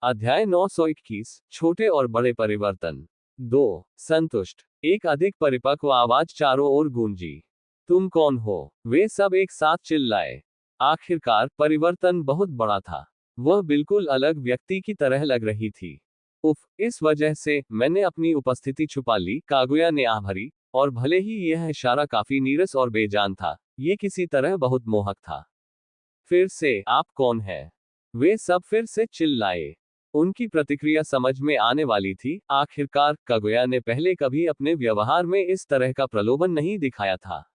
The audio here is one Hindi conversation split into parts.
अध्याय 921 छोटे और बड़े परिवर्तन। 2 संतुष्ट। एक अधिक परिपक्व आवाज चारों ओर गूंजी। तुम कौन हो? वे सब एक साथ चिल्लाए। आखिरकार परिवर्तन बहुत बड़ा था। वह बिल्कुल अलग व्यक्ति की तरह लग रही थी। उफ, इस वजह से मैंने अपनी उपस्थिति छुपा ली, कागुया ने आह भरी, और भले ही यह इशारा काफी नीरस और बेजान था, ये किसी तरह बहुत मोहक था। फिर से, आप कौन हैं? वे सब फिर से चिल्लाए। उनकी प्रतिक्रिया समझ में आने वाली थी। आखिरकार कागुया ने पहले कभी अपने व्यवहार में इस तरह का प्रलोभन नहीं दिखाया था।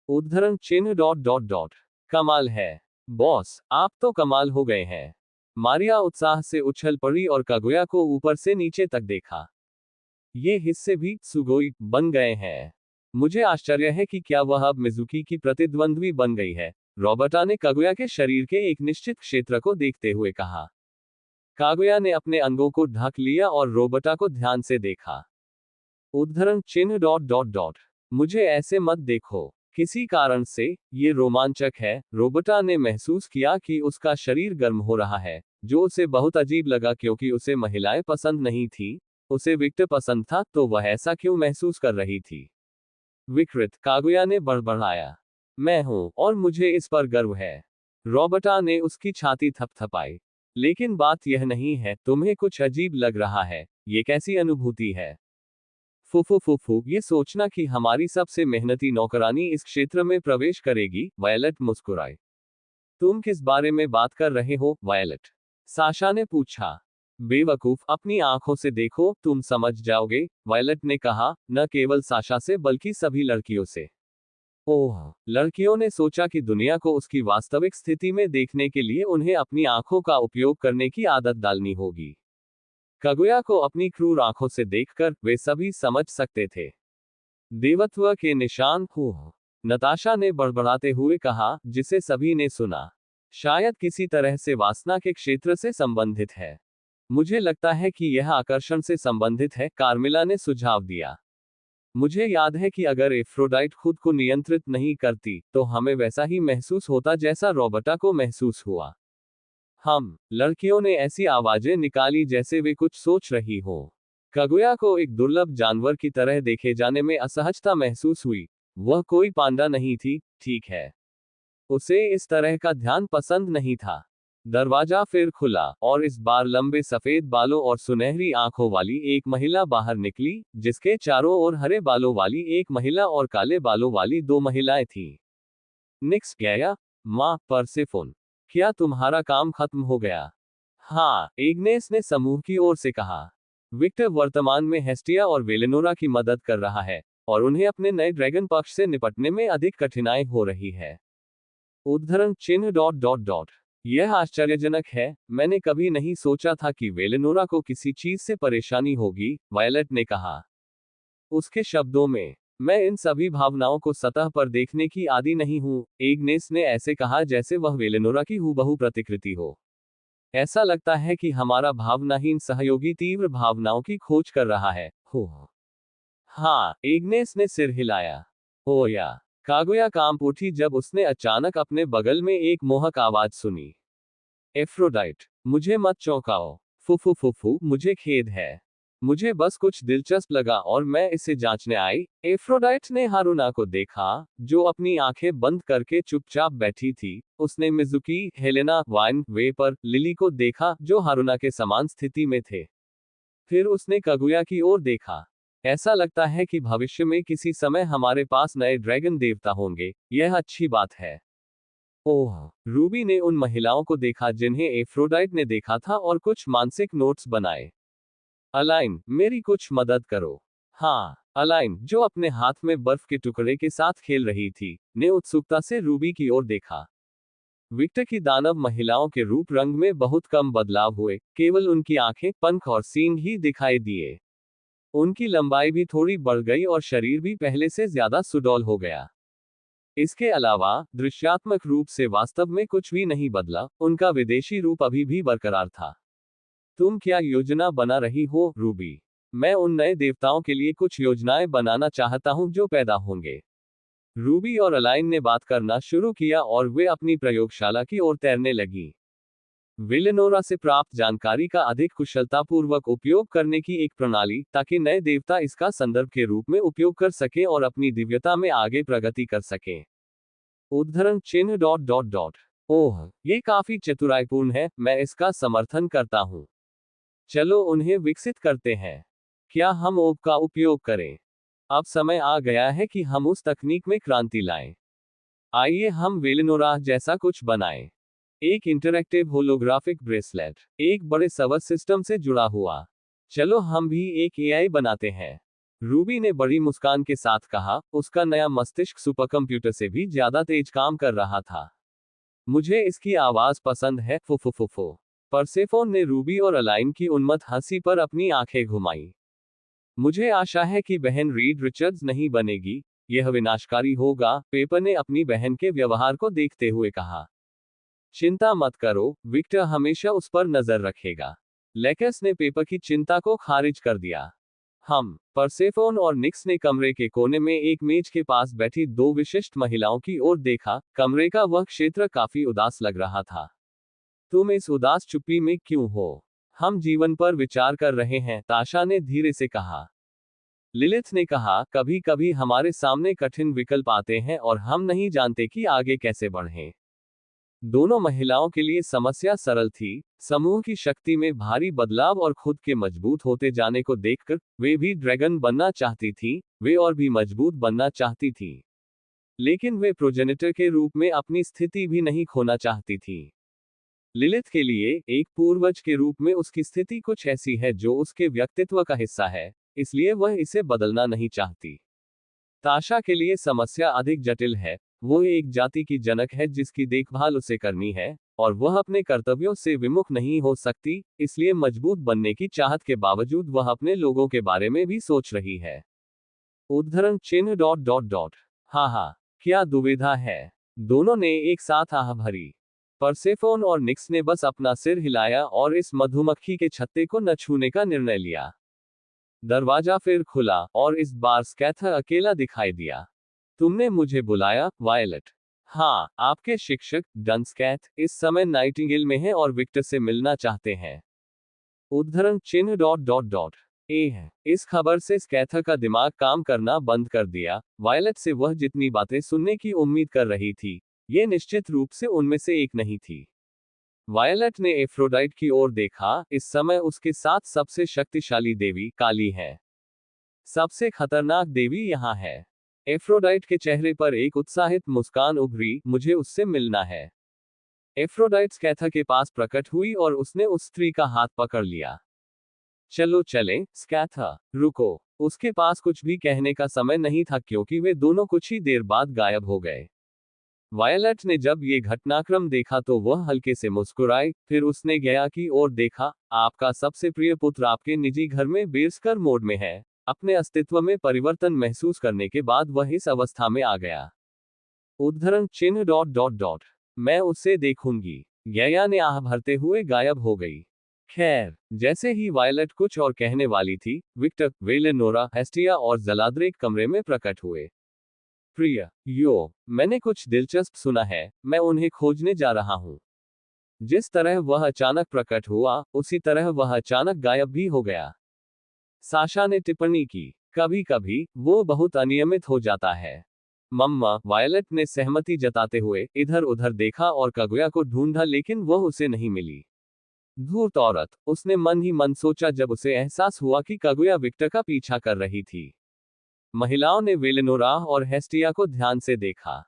उद्धरण चिन्ह डॉट डॉट डॉट। कमाल है बॉस, आप तो कमाल हो गए हैं। मारिया उत्साह से उछल पड़ी और कागुया को ऊपर से नीचे तक देखा। ये हिस्से भी सुगोई बन गए हैं। मुझे आश्चर्य है कि क्या वह अब मिजुकी की प्रतिद्वंद्वी बन गई है, रॉबर्टा ने कागुया के शरीर के एक निश्चित क्षेत्र को देखते हुए कहा। कागुया ने अपने अंगों को ढक लिया और रोबर्टा को ध्यान से देखा। उद्धरण चिन्ह डॉट डॉट डॉट। मुझे ऐसे मत देखो, किसी कारण से ये रोमांचक है। रोबर्टा ने महसूस किया कि उसका शरीर गर्म हो रहा है, जो उसे बहुत अजीब लगा क्योंकि उसे महिलाएं पसंद नहीं थी। उसे विक्टर पसंद था, तो वह ऐसा क्यों महसूस कर रही थी? विकृत, कागुया ने बड़बड़ाया। मैं हूं, और मुझे इस पर गर्व है। रॉबर्टा ने उसकी छाती थपथपाई। लेकिन बात यह नहीं है, तुम्हें कुछ अजीब लग रहा है। ये कैसी अनुभूति है? फुफु फुफु, ये सोचना कि हमारी सबसे मेहनती नौकरानी इस क्षेत्र में प्रवेश करेगी। वायलेट मुस्कुराई। तुम किस बारे में बात कर रहे हो, वायलेट? साशा ने पूछा। बेवकूफ, अपनी आंखों से देखो, तुम समझ जाओगे, वायलेट ने कहा, न केवल साशा से बल्कि सभी लड़कियों से। ओह, लड़कियों ने सोचा कि दुनिया को उसकी वास्तविक स्थिति में देखने के लिए उन्हें अपनी आंखों का उपयोग करने की आदत डालनी होगी। कागुया को अपनी क्रूर आंखों से देखकर वे सभी समझ सकते थे। देवत्व के निशान। हो, नताशा ने बड़बड़ाते हुए कहा, जिसे सभी ने सुना। शायद किसी तरह से वासना के क्षेत्र से संबंधित है। मुझे लगता है कि यह आकर्षण से संबंधित है, कार्मिला ने सुझाव दिया। मुझे याद है कि अगर एफ्रोडाइट खुद को नियंत्रित नहीं करती, तो हमें वैसा ही महसूस होता जैसा रॉबर्टा को महसूस हुआ। हम लड़कियों ने ऐसी आवाजें निकाली जैसे वे कुछ सोच रही हो। कागुया को एक दुर्लभ जानवर की तरह देखे जाने में असहजता महसूस हुई। वह कोई पांडा नहीं थी, ठीक है। उसे इस तरह का ध्यान पसंद नहीं था। दरवाजा फिर खुला, और इस बार लंबे सफेद बालों और सुनहरी आंखों वाली एक महिला बाहर निकली, जिसके चारों ओर हरे बालों वाली एक महिला और काले बालों वाली दो महिलाएं थीं। निक्स गया, मां परसेफोन। क्या तुम्हारा काम खत्म हो गया? हाँ, इग्नेस ने समूह की ओर से कहा। विक्टर वर्तमान में हेस्टिया और वेलेनोरा की मदद कर रहा है, और उन्हें अपने नए ड्रैगन पक्ष से निपटने में अधिक कठिनाई हो रही है। उद्धरण चिन्ह डॉट डॉट डॉट। यह आश्चर्यजनक है, मैंने कभी नहीं सोचा था कि वेलेनोरा को किसी चीज से परेशानी होगी, वायलेट ने कहा। उसके शब्दों में, मैं इन सभी भावनाओं को सतह पर देखने की आदी नहीं हूं। इग्नेस ने ऐसे कहा जैसे वह वेलेनोरा की हूबहू प्रतिकृति हो। ऐसा लगता है कि हमारा भावनाहीन सहयोगी तीव्र भावनाओं की खोज कर रहा है। हो, हाँ, इग्नेस ने सिर हिलाया। हो या। कागुया कांप उठी जब उसने अचानक अपने बगल में एक मोहक आवाज सुनी। एफ्रोडाइट, मुझे मत चौंकाओ। फुफु फुफु, मुझे खेद है। मुझे बस कुछ दिलचस्प लगा और मैं इसे जांचने आई। एफ्रोडाइट ने हारुना को देखा, जो अपनी आंखें बंद करके चुपचाप बैठी थी। उसने Mizuki, Helena, wine, vapour, lily को देखा, जो हारुना के समान स्थिति में थे। फिर उसने कागुया की ओर देखा। ऐसा लगता है कि भविष्य में किसी समय हमारे पास नए ड्रैगन देवता होंगे, यह अच्छी बात है। ओह, रूबी ने उन महिलाओं को देखा जिन्हें एफ्रोडाइट ने देखा था और कुछ मानसिक नोट्स बनाए। अलाइन, मेरी कुछ मदद करो। हाँ, अलाइन, जो अपने हाथ में बर्फ के टुकड़े के साथ खेल रही थी, ने उत्सुकता से रूबी की ओर देखा। विक्टर की दानव महिलाओं के रूप रंग में बहुत कम बदलाव हुए, केवल उनकी आंखें, पंख और सींग ही दिखाई दिए। उनकी लंबाई भी थोड़ी बढ़ गई और शरीर भी पहले से ज्यादा सुडौल हो गया। इसके अलावा दृश्यात्मक रूप से वास्तव में कुछ भी नहीं बदला, उनका विदेशी रूप अभी भी बरकरार था। तुम क्या योजना बना रही हो, रूबी? मैं उन नए देवताओं के लिए कुछ योजनाएं बनाना चाहता हूं जो पैदा होंगे। रूबी और अलाइन ने बात करना शुरू किया और वे अपनी प्रयोगशाला की ओर तैरने लगी। वेलेनोरा से प्राप्त जानकारी का अधिक कुशलतापूर्वक उपयोग करने की एक प्रणाली, ताकि नए देवता इसका संदर्भ के रूप में उपयोग कर सकें और अपनी दिव्यता में आगे प्रगति कर सकें। उद्धरण चिन्ह डॉट डॉट डॉट। ओह, ये काफी चतुराईपूर्ण है, मैं इसका समर्थन करता हूँ। चलो उन्हें विकसित करते हैं। क्या हम ओब का उपयोग करें? अब समय आ गया है कि हम उस तकनीक में क्रांति लाएं। आइए हम वेलेनोरा जैसा कुछ बनाएं। एक इंटरैक्टिव होलोग्राफिक ब्रेसलेट, एक बड़े सर्वर सिस्टम से जुड़ा हुआ। चलो हम भी एक एआई बनाते हैं। रूबी ने बड़ी मुस्कान के साथ कहा, उसका नया मस्तिष्क सुपरकंप्यूटर से भी ज्यादा तेज काम कर रहा था। मुझे इसकी आवाज पसंद है, फुफुफुफो। परसेफोन ने रूबी और अलाइन की उन्मत्त हंसी पर अपनी आंखें घुमाई। मुझे आशा है कि बहन रीड रिचर्ड्स नहीं बनेगी, यह विनाशकारी होगा, पेपर ने अपनी बहन के व्यवहार को देखते हुए कहा। चिंता मत करो, विक्टर हमेशा उस पर नजर रखेगा। लेकस ने पेपर की चिंता को खारिज कर दिया। हम, परसेफोन और निक्स ने कमरे के कोने में एक मेज के पास बैठी दो विशिष्ट महिलाओं की ओर देखा। कमरे का वह क्षेत्र काफी उदास लग रहा था। तुम इस उदास चुप्पी में क्यों हो? हम जीवन पर विचार कर रहे हैं, ताशा ने धीरे से कहा। लिलिथ ने कहा, कभी कभी हमारे सामने कठिन विकल्प आते हैं और हम नहीं जानते कि आगे कैसे बढ़ें। दोनों महिलाओं के लिए समस्या सरल थी, समूह की शक्ति में भारी बदलाव और खुद के मजबूत होते जाने को देखकर वे भी ड्रैगन बनना चाहती थीं, वे और भी मजबूत बनना चाहती थीं। लेकिन वे प्रोजेनिटर के रूप में अपनी स्थिति भी नहीं खोना चाहती थीं। लिलिथ के लिए एक पूर्वज के रूप में उसकी स्थिति कुछ ऐसी है जो उसके व्यक्तित्व का हिस्सा है, इसलिए वह इसे बदलना नहीं चाहती। ताशा के लिए समस्या अधिक जटिल है, वो एक जाति की जनक है जिसकी देखभाल उसे करनी है, और वह अपने कर्तव्यों से विमुख नहीं हो सकती, इसलिए मजबूत बनने की चाहत के बावजूद वह अपने लोगों के बारे में भी सोच रही है। उद्धरण चिन्ह डॉट डॉट डॉट। हाँ, क्या दुविधा है? दोनों ने एक साथ आह भरी। परसेफोन और निक्स ने बस अपना सिर हिलाया और इस मधुमक्खी के छत्ते को न छूने का निर्णय लिया। दरवाजा फिर खुला, और इस बार स्कैथर अकेला दिखाई दिया। तुमने मुझे बुलाया, वायलेट? हाँ, आपके शिक्षक डनस्कैथ इस समय नाइटिंगेल में हैं और विक्टर से मिलना चाहते हैं। उद्धरण चिन्ह डॉट डॉट डॉट। इस खबर से स्कैथर का दिमाग काम करना बंद कर दिया। वायलेट से वह जितनी बातें सुनने की उम्मीद कर रही थी, ये निश्चित रूप से उनमें से एक नहीं थी। वायलेट ने एफ्रोडाइट की ओर देखा, इस समय उसके साथ सबसे शक्तिशाली देवी काली है। सबसे खतरनाक देवी यहाँ है। एफ्रोडाइट के चेहरे पर एक उत्साहित मुस्कान उभरी, मुझे उससे मिलना है। एफ्रोडाइट स्कैथर के पास प्रकट हुई और उसने उस स्त्री का हाथ पकड़ लिया। चलो चलें, स्कैथर, रुको। उसके पास कुछ भी कहने का समय नहीं था क्योंकि वे दोनों कुछ ही देर बाद गायब हो गए। वायलेट ने जब ये घटनाक्रम देखा तो वह हल्के से मुस्कुराई, फिर उसने गया की ओर देखा। आपका सबसे प्रिय पुत्र आपके निजी घर में बेरस्कर मोड में है। अपने अस्तित्व में परिवर्तन महसूस करने के बाद वह इस अवस्था में आ गया। उद्धरण चिन्ह डॉट डॉट डॉट। मैं उसे देखूंगी। गया ने आह भरते हुए गायब हो गई। खैर, जैसे ही वायलेट कुछ और कहने वाली थी, विक्टर, वेलेनोरा, हेस्टिया और जलाद्रेक कमरे में प्रकट हुए। प्रिय मैंने कुछ दिलचस्प सुना है, मैं उन्हें खोजने जा रहा हूं। जिस तरह वह अचानक प्रकट हुआ, उसी तरह वह अचानक गायब भी हो गया। साशा ने टिप्पणी की, कभी कभी वो बहुत अनियमित हो जाता है। मम्मा, वायलेट ने सहमति जताते हुए इधर उधर देखा और कगुया को ढूंढा लेकिन वह उसे नहीं मिली। धूर्त औरत, उसने मन ही मन सोचा जब उसे एहसास हुआ कि कगुया विक्टर का पीछा कर रही थी। महिलाओं ने वेलेनोरा और हेस्टिया को ध्यान से देखा।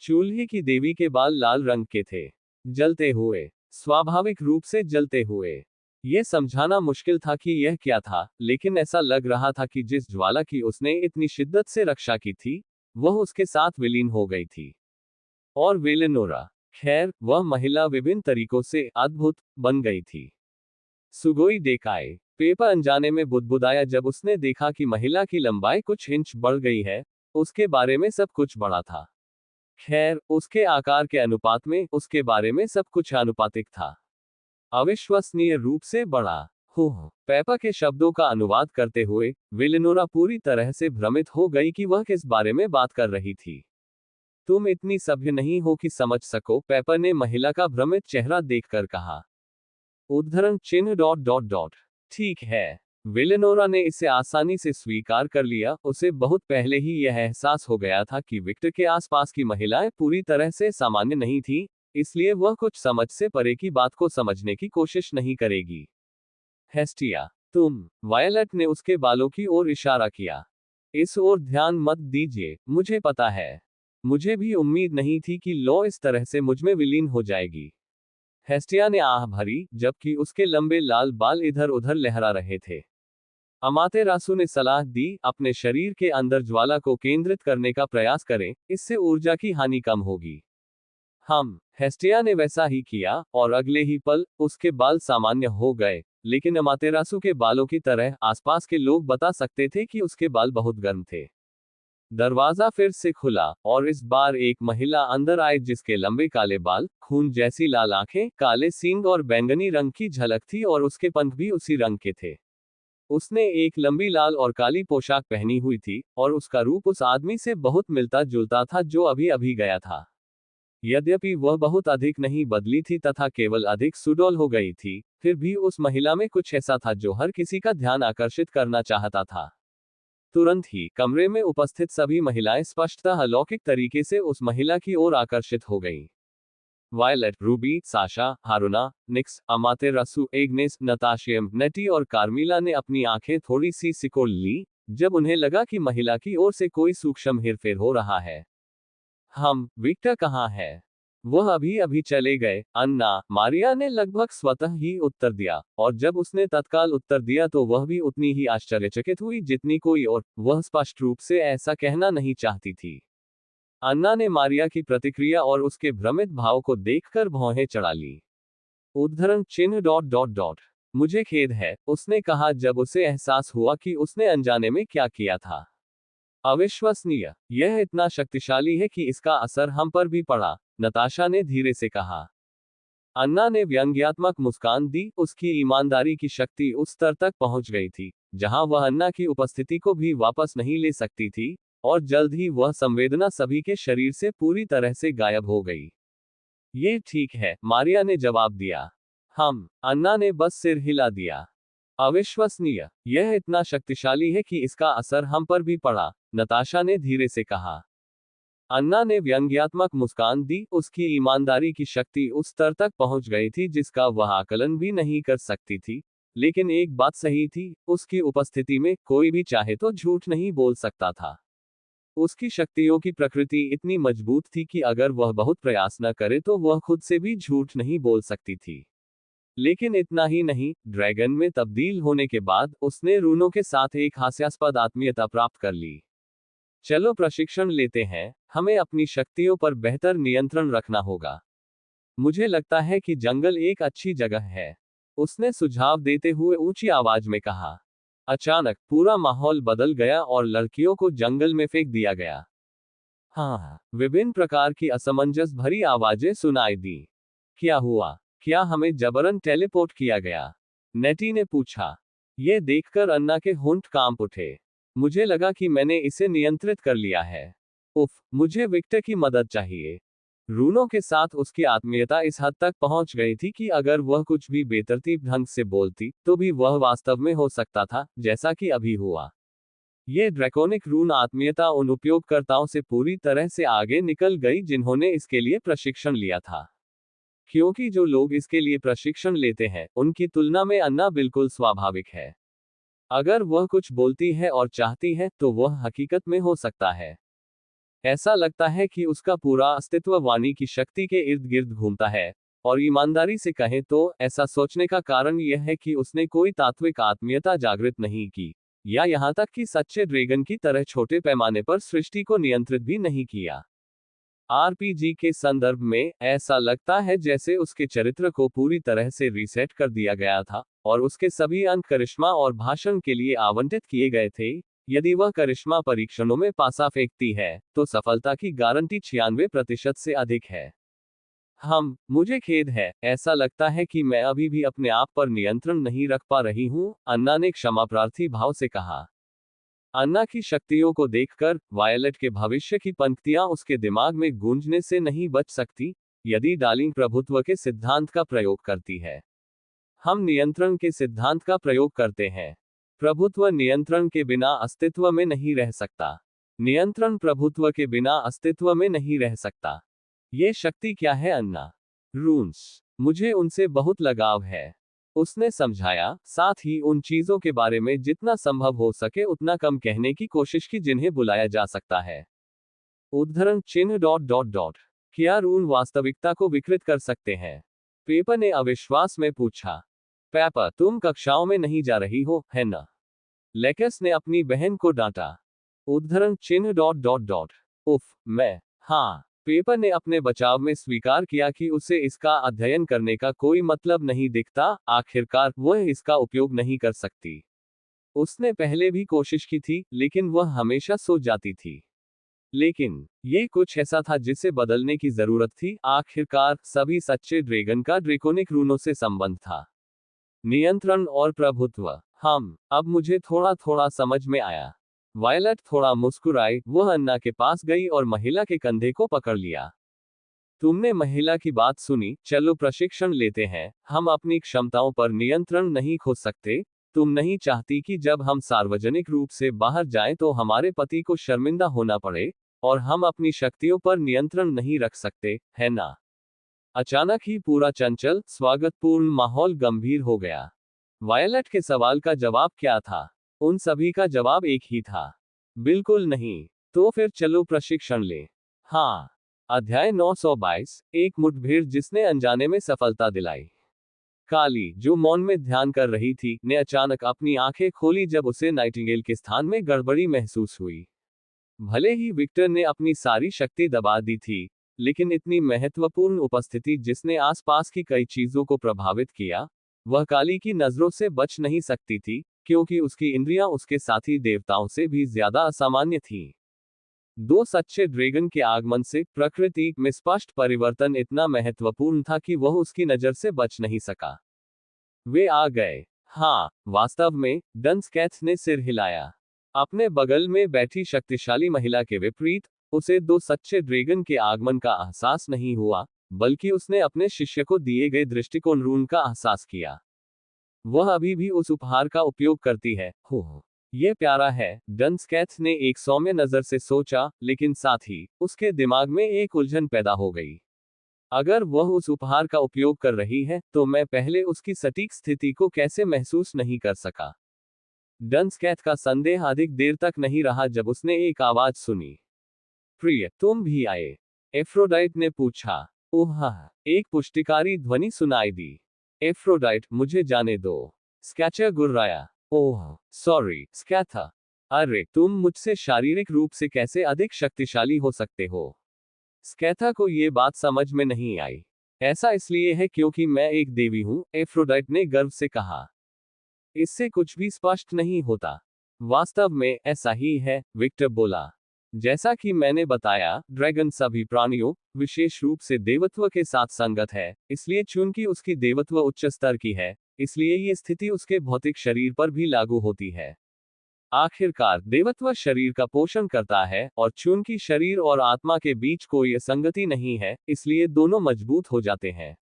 चूल्हे की देवी के बाल लाल रंग के थे, जलते हुए, स्वाभाविक रूप से जलते हुए। यह समझाना मुश्किल था कि यह क्या था, लेकिन ऐसा लग रहा था कि जिस ज्वाला की उसने इतनी शिद्दत से रक्षा की थी, वह उसके साथ विलीन हो गई थी। और वेलेनोरा, खैर, वह महिला विभिन्न तरीकों से अद्भुत बन गई थी। सुगोई डेकाए, पेपर अनजाने में बुदबुदाया जब उसने देखा कि महिला की लंबाई कुछ इंच बढ़ गई है। उसके बारे में सब कुछ बढ़ा था। खैर, उसके आकार के अनुपात में उसके बारे में सब कुछ आनुपातिक था। अविश्वसनीय रूप से बड़ा। पेपर के शब्दों का अनुवाद करते हुए वेलेनोरा पूरी तरह से भ्रमित हो गई कि वह किस बारे में बात कर रही थी। तुम इतनी सभ्य नहीं हो कि समझ सको, पेपर ने महिला का भ्रमित चेहरा देखकर कहा। उद्धरण चिन्ह डॉट डॉट डॉट। ठीक है। वेलेनोरा ने इसे आसानी से स्वीकार कर लिया, उसे बहुत पहले ही यह एहसास हो गया था कि विक्टर के आसपास की महिलाएं पूरी तरह से सामान्य नहीं थी, इसलिए वह कुछ समझ से परे की बात को समझने की कोशिश नहीं करेगी। हेस्टिया, तुम। वायलट ने उसके बालों की ओर इशारा किया। इस ओर ध्यान मत दीजिए, मुझे पता है। मुझे भी उम्मीद नहीं थी कि लॉ इस तरह से मुझमें विलीन हो जाएगी। हेस्टिया ने आह भरी, जबकि उसके लंबे लाल बाल इधर उधर लहरा रहे थे। अमातेरासु ने सलाह दी, अपने शरीर के अंदर ज्वाला को केंद्रित करने का प्रयास करें, इससे ऊर्जा की हानि कम होगी। हेस्टिया ने वैसा ही किया, और अगले ही पल, उसके बाल सामान्य हो गए, लेकिन अमातेरासु के बालों की तरह, आसपास के लोग बता सकते थे कि उसके बाल बहुत गर्म थे। दरवाजा फिर से खुला, और इस बार एक महिला अंदर आई जिसके लंबे काले बाल, खून जैसी लाल आंखें, काले सींग और बैंगनी रंग की झलक थी और उसके पंख भी उसी रंग के थे। उसने एक लंबी लाल और काली पोशाक पहनी हुई थी, और उसका रूप उस आदमी से बहुत मिलता जुलता था जो अभी अभी गया था। यद्यपि वह बहुत अधिक नहीं बदली थी तथा केवल अधिक सुडौल हो गई थी, फिर भी उस महिला में कुछ ऐसा था जो हर किसी का ध्यान आकर्षित करना चाहता था। तुरंत ही कमरे में उपस्थित सभी महिलाएं स्पष्टतः अलौकिक तरीके से उस महिला की ओर आकर्षित हो गईं। वायलेट, रूबी, साशा, हारुना, निक्स, अमातेरासु, एग्नेस, नताशियम, नेटी और कार्मिला ने अपनी आंखें थोड़ी सी सिकोड़ ली, जब उन्हें लगा कि महिला की ओर से कोई सूक्ष्म हेरफेर हो रहा है। विक्टर कहाँ है? वह अभी अभी चले गए, अन्ना, मारिया ने लगभग स्वतः ही उत्तर दिया, और जब उसने तत्काल उत्तर दिया तो वह भी उतनी ही आश्चर्यचकित हुई जितनी कोई और, वह स्पष्ट रूप से ऐसा कहना नहीं चाहती थी। अन्ना ने मारिया की प्रतिक्रिया और उसके भ्रमित भाव को देखकर भौहें चढ़ा ली। उद्धरण चिन्ह डॉट डॉट डॉट। मुझे खेद है, उसने कहा जब उसे एहसास हुआ कि उसने अनजाने में क्या किया था। अविश्वसनीय, यह इतना शक्तिशाली है कि इसका असर हम पर भी पड़ा, नताशा ने धीरे से कहा। अन्ना ने व्यंग्यात्मक मुस्कान दी, उसकी ईमानदारी की शक्ति उस स्तर तक पहुंच गई थी, जहां वह अन्ना की उपस्थिति को भी वापस नहीं ले सकती थी, और जल्द ही वह संवेदना सभी के शरीर से पूरी तरह से गायब हो गई। ये ठीक है, मारिया ने जवाब दिया। अन्ना ने बस सिर हिला दिया। अविश्वसनीय, यह इतना शक्तिशाली है कि इसका असर हम पर भी पड़ा, नताशा ने धीरे से कहा। अन्ना ने व्यंग्यात्मक मुस्कान दी, उसकी ईमानदारी की शक्ति उस स्तर तक पहुंच गई थी जिसका वह आकलन भी नहीं कर सकती थी, लेकिन एक बात सही थी, उसकी उपस्थिति में कोई भी चाहे तो झूठ नहीं बोल सकता था। उसकी शक्तियों की प्रकृति इतनी मजबूत थी कि अगर वह बहुत प्रयास न करे तो वह खुद से भी झूठ नहीं बोल सकती थी। लेकिन इतना ही नहीं, ड्रैगन में तब्दील होने के बाद उसने रूनों के साथ एक हास्यास्पद आत्मीयता प्राप्त कर ली। चलो प्रशिक्षण लेते हैं, हमें अपनी शक्तियों पर बेहतर नियंत्रण रखना होगा। मुझे लगता है कि जंगल एक अच्छी जगह है, उसने सुझाव देते हुए ऊंची आवाज में कहा। अचानक पूरा माहौल बदल गया और लड़कियों को जंगल में फेंक दिया गया। विभिन्न प्रकार की असमंजस भरी आवाजें सुनाई दी। क्या हुआ? क्या हमें जबरन टेलीपोर्ट किया गया? नेटी ने पूछा। यह देखकर अन्ना के होंठ कांप उठे। मुझे लगा कि मैंने इसे नियंत्रित कर लिया है। उफ, मुझे विक्टर की मदद चाहिए। रूनों के साथ उसकी आत्मीयता इस हद तक पहुंच गई थी कि अगर वह कुछ भी बेतरतीब ढंग से बोलती, तो भी वह वास्तव में हो सकता था, जैसा कि अभी हुआ। यह ड्रैकोनिक रून आत्मीयता उन उपयोगकर्ताओं से पूरी तरह से आगे निकल गई जिन्होंने इसके लिए प्रशिक्षण लिया था। क्योंकि जो लोग इसके लिए प्रशिक्षण लेते हैं, उनकी तुलना में अन्ना बिल्कुल स्वाभाविक है। अगर वह कुछ बोलती है और चाहती है, तो वह हकीकत में हो सकता है। ऐसा लगता है कि उसका पूरा अस्तित्व वाणी की शक्ति के इर्द गिर्द घूमता है, और ईमानदारी से कहें तो, ऐसा सोचने का कारण यह है कि उसने कोई तात्विक आत्मीयता जागृत नहीं की, या यहां तक कि सच्चे ड्रैगन की तरह छोटे पैमाने पर सृष्टि को नियंत्रित भी नहीं किया। आरपीजी के संदर्भ में, ऐसा लगता है जैसे उसके चरित्र को पूरी तरह से रीसेट कर दिया गया था, और उसके सभी अंक करिश्मा और भाषण के लिए आवंटित किए गए थे। यदि वह करिश्मा परीक्षणों में पासा फेंकती है, तो सफलता की गारंटी 96% से अधिक है। मुझे खेद है, ऐसा लगता है कि मैं अभी भी अपने आप पर नियंत्रण नहीं रख पा रही हूँ, अन्ना ने क्षमा प्रार्थी भाव से कहा। अन्ना की शक्तियों को देखकर, वायलेट के भविष्य की पंक्तियां उसके दिमाग में गूंजने से नहीं बच सकती, यदि डार्लिंग प्रभुत्व के सिद्धांत का प्रयोग करती है। हम नियंत्रण के सिद्धांत का प्रयोग करते हैं। प्रभुत्व नियंत्रण के बिना अस्तित्व में नहीं रह सकता। नियंत्रण प्रभुत्व के बिना अस्तित्व में नहीं रह सकता। ये शक्ति क्या है अन्ना? रून्स। मुझे उनसे बहुत लगाव है, उसने समझाया, साथ ही उन चीजों के बारे में जितना संभव हो सके उतना कम कहने की कोशिश की जिन्हें बुलाया जा सकता है। उद्धरण चिन्ह डॉट डॉट डॉट। क्या रून वास्तविकता को विकृत कर सकते हैं? पेपर ने अविश्वास में पूछा। पेपर, तुम कक्षाओं में नहीं जा रही हो, है ना? लेकस ने अपनी बहन को डांटा। उद्धरण चिन्ह डॉट डॉट डॉट। उफ, मैं। हाँ। पेपर ने अपने बचाव में स्वीकार किया कि उसे इसका अध्ययन करने का कोई मतलब नहीं दिखता, आखिरकार वह इसका उपयोग नहीं कर सकती। उसने पहले भी कोशिश की थी, लेकिन वह हमेशा सो जाती थी। लेकिन ये कुछ ऐसा था जिसे बदलने की जरूरत थी। आखिरकार सभी सच्चे ड्रैगन का ड्रेकोनिक रूनों से संबंध था। नियंत्रण और प्रभुत्व। अब मुझे थोड़ा थोड़ा समझ में आया। वायलट थोड़ा मुस्कुराई, वह अन्ना के पास गई और महिला के कंधे को पकड़ लिया। तुमने महिला की बात सुनी, चलो प्रशिक्षण लेते हैं। हम अपनी क्षमताओं पर नियंत्रण नहीं खो सकते। तुम नहीं चाहती कि जब हम सार्वजनिक रूप से बाहर जाएं तो हमारे पति को शर्मिंदा होना पड़े, और हम अपनी शक्तियों पर नियंत्रण नहीं रख सकते, है ना? अचानक ही पूरा चंचल, स्वागतपूर्ण माहौल गंभीर हो गया। वायलट के सवाल का जवाब क्या था? उन सभी का जवाब एक ही था, बिल्कुल नहीं। तो फिर चलो प्रशिक्षण ले। हाँ। अध्याय 922, एक मुठभेड़ जिसने अनजाने में सफलता दिलाई। काली, जो मौन में ध्यान कर रही थी, ने अचानक अपनी आंखें खोली जब उसे नाइटिंगेल के स्थान में गड़बड़ी महसूस हुई। भले ही विक्टर ने अपनी सारी शक्ति दबा दी थी, लेकिन इतनी महत्वपूर्ण उपस्थिति जिसने आसपास की कई चीजों को प्रभावित किया, वह काली की नजरों से बच नहीं सकती थी, क्योंकि उसकी इंद्रियां उसके साथी देवताओं से भी ज्यादा असामान्य थीं। दो सच्चे ड्रैगन के आगमन से प्रकृति में स्पष्ट परिवर्तन इतना महत्वपूर्ण था कि वह उसकी नजर से बच नहीं सका। वे आ गए। हाँ, वास्तव में, डंसकैथ ने सिर हिलाया। अपने बगल में बैठी शक्तिशाली महिला के विपरीत, उसे दो सच्चे ड्रैगन के आगमन का एहसास नहीं हुआ, बल्कि उसने अपने शिष्य को दिए गए दृष्टिकोण रून का एहसास किया। वह अभी भी उस उपहार का उपयोग करती है। हो, ये प्यारा है, डंसकैथ ने एक सौम्य नजर से सोचा, लेकिन साथ ही उसके दिमाग में एक उलझन पैदा हो गई। अगर वह उस उपहार का उपयोग कर रही है, तो मैं पहले उसकी सटीक स्थिति को कैसे महसूस नहीं कर सका? डंसकैथ का संदेह अधिक देर तक नहीं रहा जब उसने एक आवाज सुनी। प्रिय, तुम भी आए? एफ्रोडाइट ने पूछा। ओह, एक पुष्टिकारी ध्वनि सुनाई दी। एफ्रोडाइट, मुझे जाने दो। स्कैचर गुर्राया। ओह, सॉरी, स्कैथा। अरे, तुम मुझसे शारीरिक रूप से कैसे अधिक शक्तिशाली हो सकते हो? स्कैथा को ये बात समझ में नहीं आई। ऐसा इसलिए है क्योंकि मैं एक देवी हूं, एफ्रोडाइट ने गर्व से कहा। इससे कुछ भी स्पष्ट नहीं होता। वास्तव में ऐसा ही है, विक्टर बोला। जैसा कि मैंने बताया, ड्रैगन सभी प्राणियों, विशेष रूप से देवत्व के साथ संगत है, इसलिए चूंकि उसकी देवत्व उच्च स्तर की है, इसलिए ये स्थिति उसके भौतिक शरीर पर भी लागू होती है। आखिरकार देवत्व शरीर का पोषण करता है, और चूंकि शरीर और आत्मा के बीच कोई असंगति नहीं है, इसलिए दोनों मजबूत हो जाते हैं।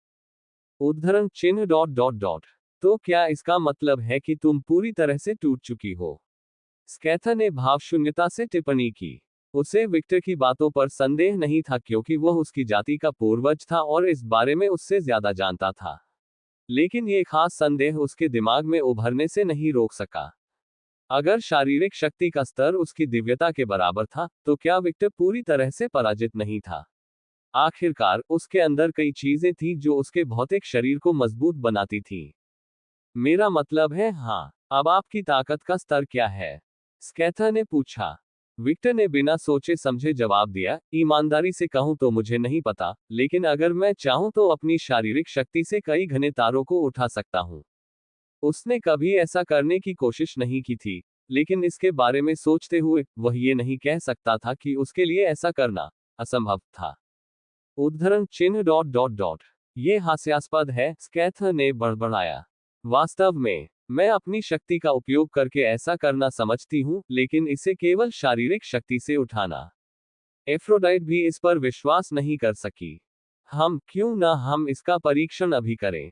उद्धरण चिन्ह डॉट डॉट डॉट। तो क्या इसका मतलब है कि तुम पूरी तरह से टूट चुकी हो? स्कैथा ने भावशून्यता से टिप्पणी की। उसे विक्टर की बातों पर संदेह नहीं था क्योंकि वह उसकी जाति का पूर्वज था और इस बारे में उससे ज्यादा जानता था। लेकिन ये खास संदेह उसके दिमाग में उभरने से नहीं रोक सका। अगर शारीरिक शक्ति का स्तर उसकी दिव्यता के बराबर था, तो क्या विक्टर पूरी तरह से पराजित नहीं था? आखिरकार उसके अंदर कई चीजें थीं जो उसके भौतिक शरीर को मजबूत बनाती थीं। मेरा मतलब है, हाँ। अब आपकी ताकत का स्तर क्या है? स्कैथा ने पूछा। विक्टर ने बिना सोचे समझे जवाब दिया, ईमानदारी से कहूं तो मुझे नहीं पता, लेकिन अगर मैं चाहूं तो अपनी शारीरिक शक्ति से कई घने तारों को उठा सकता हूं। उसने कभी ऐसा करने की कोशिश नहीं की थी, लेकिन इसके बारे में सोचते हुए, वह ये नहीं कह सकता था कि उसके लिए ऐसा करना असंभव था। उद्धरण चिन्ह डॉट डॉट डॉट। ये हास्यास्पद है, स्कैथा ने बड़बड़ाया। वास्तव में, मैं अपनी शक्ति का उपयोग करके ऐसा करना समझती हूँ, लेकिन इसे केवल शारीरिक शक्ति से उठाना। एफ्रोडाइट भी इस पर विश्वास नहीं कर सकी। क्यों ना हम इसका परीक्षण अभी करें?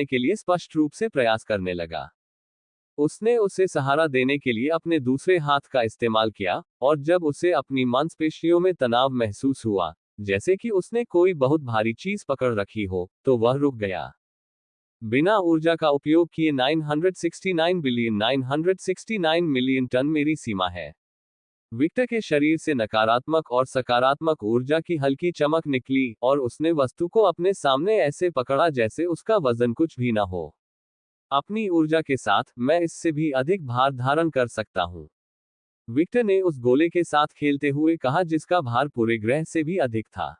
बढ़ाने के लिए स्पष्ट रूप से प्रयास करने लगा। उसने उसे सहारा देने के लिए अपने दूसरे हाथ का इस्तेमाल किया, और जब उसे अपनी मांसपेशियों में तनाव महसूस हुआ, जैसे कि उसने कोई बहुत भारी चीज पकड़ रखी हो, तो वह रुक गया। बिना ऊर्जा का उपयोग किए 969 मिलियन टन मेरी सीमा है। विक्टर के शरीर से नकारात्मक और सकारात्मक ऊर्जा की हल्की चमक निकली, और उसने वस्तु को अपने सामने ऐसे पकड़ा जैसे उसका वजन कुछ भी न हो। अपनी ऊर्जा के साथ, मैं इससे भी अधिक भार धारण कर सकता हूँ। विक्टर ने उस गोले के साथ खेलते हुए कहा जिसका भार पूरे ग्रह से भी अधिक था।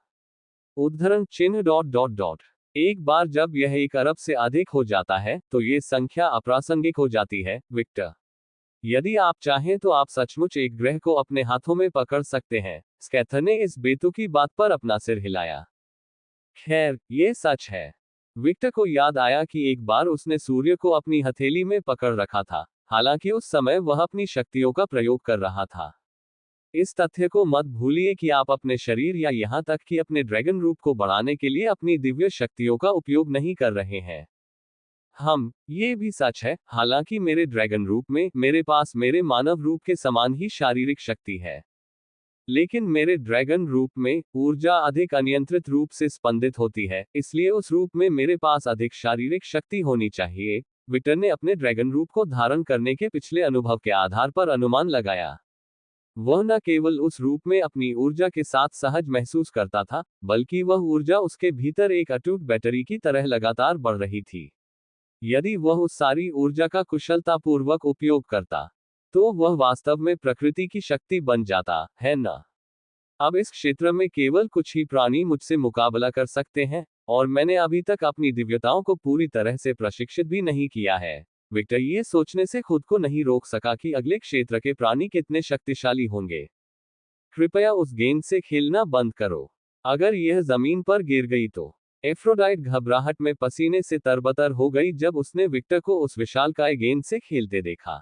उद्धरण चिन्ह ... एक बार जब यह 1 अरब से अधिक हो जाता है, तो ये संख्या अप्रासंगिक हो जाती है, विक्टर। यदि आप चाहें तो आप सचमुच एक ग्रह को अपने हाथों में पकड़ सकते हैं। स्कैथर ने इस बेतुकी बात पर अपना सिर हिलाया। खैर, ये सच है। विक्टर को याद आया कि एक बार उसने सूर्य को अपनी हथेली में पकड़ रखा था, हालांकि उस समय वह अपनी शक्तियों का प्रयोग कर रहा था। इस तथ्य को मत भूलिए कि आप अपने शरीर या यहां तक कि अपने ड्रैगन रूप को बढ़ाने के लिए अपनी दिव्य शक्तियों का उपयोग नहीं कर रहे हैं। ये भी सच है, हालांकि मेरे ड्रैगन रूप में मेरे पास मेरे मानव रूप के समान ही शारीरिक शक्ति है। लेकिन मेरे ड्रैगन रूप में ऊर्जा अधिक अनियंत्रित रूप से स्पंदित होती है, इसलिए उस रूप में मेरे पास अधिक शारीरिक शक्ति होनी चाहिए। विक्टर ने अपने ड्रैगन रूप को धारण करने के पिछले अनुभव के आधार पर अनुमान लगाया। वह न केवल उस रूप में अपनी ऊर्जा के साथ सहज महसूस करता था, बल्कि वह ऊर्जा उसके भीतर एक अटूट बैटरी की तरह लगातार बढ़ रही थी। यदि वह उस सारी ऊर्जा का कुशलतापूर्वक उपयोग करता, तो वह वास्तव में प्रकृति की शक्ति बन जाता, है ना? अब इस क्षेत्र में केवल कुछ ही प्राणी मुझसे मुकाबला कर सकते हैं, और मैंने अभी तक अपनी दिव्यताओं को पूरी तरह से प्रशिक्षित भी नहीं किया है। विक्टर ये सोचने से खुद को नहीं रोक सका कि अगले क्षेत्र के प्राणी कितने शक्तिशाली होंगे। कृपया उस गेंद से खेलना बंद करो। अगर यह जमीन पर गिर गई तो। एफ्रोडाइट घबराहट में पसीने से तरबतर हो गई जब उसने विक्टर को उस विशालकाय गेंद से खेलते देखा।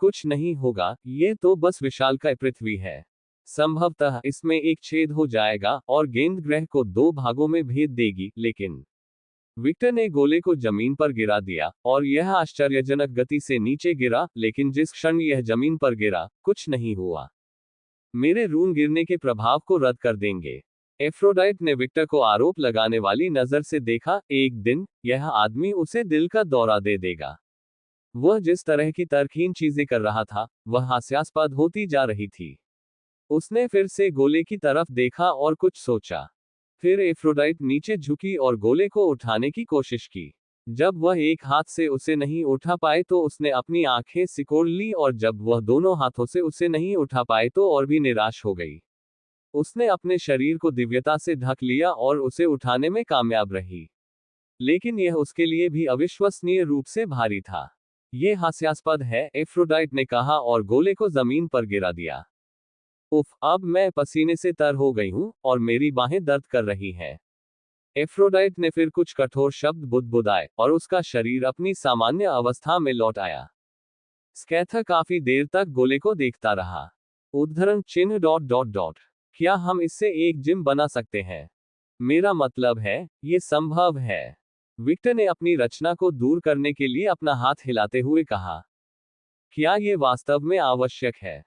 कुछ नहीं होगा, ये तो बस विशालकाय पृथ्वी है। संभवतः इसमें एक छेद हो जाएगा और गेंद ग्रह को 2 भागों में भेद देगी, लेकिन विक्टर ने गोले को जमीन पर गिरा दिया, और यह आश्चर्यजनक गति से नीचे गिरा, लेकिन जिस क्षण यह जमीन पर गिरा, कुछ नहीं हुआ। मेरे रून गिरने के प्रभाव को रद्द कर देंगे। एफ्रोडाइट ने विक्टर को आरोप लगाने वाली नजर से देखा। एक दिन, यह आदमी उसे दिल का दौरा दे देगा। वह जिस तरह की तर्कहीन चीजें कर रहा था, वह हास्यास्पद होती जा रही थी। उसने फिर से गोले की तरफ देखा और कुछ सोचा। फिर एफ्रोडाइट नीचे झुकी और गोले को उठाने की कोशिश की। जब वह एक हाथ से उसे नहीं उठा पाए तो उसने अपनी आंखें सिकोड़ ली, और जब वह दोनों हाथों से उसे नहीं उठा पाए तो और भी निराश हो गई। उसने अपने शरीर को दिव्यता से ढक लिया और उसे उठाने में कामयाब रही, लेकिन यह उसके लिए भी अविश्वसनीय रूप से भारी था। यह हास्यास्पद है, एफ्रोडाइट ने कहा और गोले को जमीन पर गिरा दिया। उफ, अब मैं पसीने से तर हो गई हूं और मेरी बाहें दर्द कर रही हैं। एफ्रोडाइट ने फिर कुछ कठोर शब्द बुदबुदाए और उसका शरीर अपनी सामान्य अवस्था में लौट आया। स्कैथर काफी देर तक गोले को देखता रहा। उद्धरण चिन्ह ... क्या हम इससे एक जिम बना सकते हैं? मेरा मतलब है, ये संभव है। विक्टर ने अपनी रचना को दूर करने के लिए अपना हाथ हिलाते हुए कहा। क्या ये वास्तव में आवश्यक है?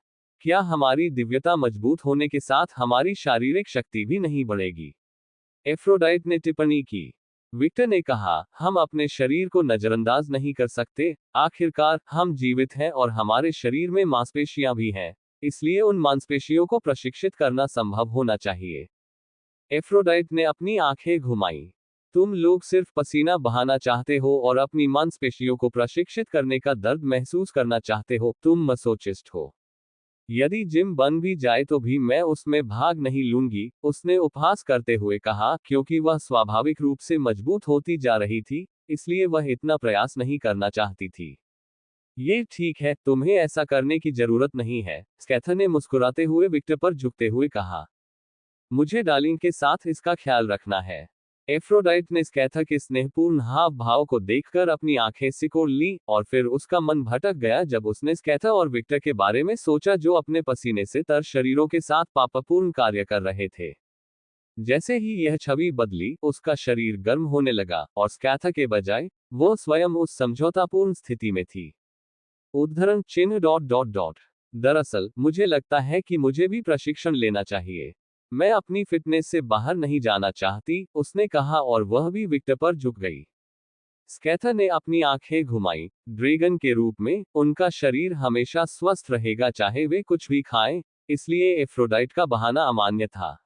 क्या हमारी दिव्यता मजबूत होने के साथ हमारी शारीरिक शक्ति भी नहीं बढ़ेगी? एफ्रोडाइट ने टिप्पणी की। विक्टर ने कहा, हम अपने शरीर को नजरअंदाज नहीं कर सकते। आखिरकार, हम जीवित हैं और हमारे शरीर में मांसपेशियां भी हैं, इसलिए उन मांसपेशियों को प्रशिक्षित करना संभव होना चाहिए। एफ्रोडाइट ने अपनी आंखें घुमाई। तुम लोग सिर्फ पसीना बहाना चाहते हो और अपनी मांसपेशियों को प्रशिक्षित करने का दर्द महसूस करना चाहते हो। तुम मसोचिस्ट हो। यदि जिम बन भी जाए तो भी मैं उसमें भाग नहीं लूंगी, उसने उपहास करते हुए कहा, क्योंकि वह स्वाभाविक रूप से मजबूत होती जा रही थी, इसलिए वह इतना प्रयास नहीं करना चाहती थी। ये ठीक है, तुम्हें ऐसा करने की जरूरत नहीं है, स्कैथर ने मुस्कुराते हुए विक्टर पर झुकते हुए कहा। मुझे डार्लिंग के साथ इसका ख्याल रखना है। एफ्रोडाइट ने स्कैथर के स्नेहपूर्ण हाव भाव को देखकर अपनी आंखें सिकोड़ ली, और फिर उसका मन भटक गया जब उसने स्कैथर और विक्टर के बारे में सोचा, जो अपने पसीने से तर शरीरों के साथ पापपूर्ण कार्य कर रहे थे। जैसे ही यह छवि बदली, उसका शरीर गर्म होने लगा, और स्कैथर के बजाय वो स्वयं उस समझौतापूर्ण स्थिति में थी। उद्धरण चिन्ह डॉट डॉट डॉट। दरअसल मुझे लगता है कि मुझे भी प्रशिक्षण लेना चाहिए। मैं अपनी फिटनेस से बाहर नहीं जाना चाहती, उसने कहा, और वह भी विक्टर पर झुक गई। स्कैथर ने अपनी आंखें घुमाई। ड्रैगन के रूप में उनका शरीर हमेशा स्वस्थ रहेगा चाहे वे कुछ भी खाएं, इसलिए एफ्रोडाइट का बहाना अमान्य था।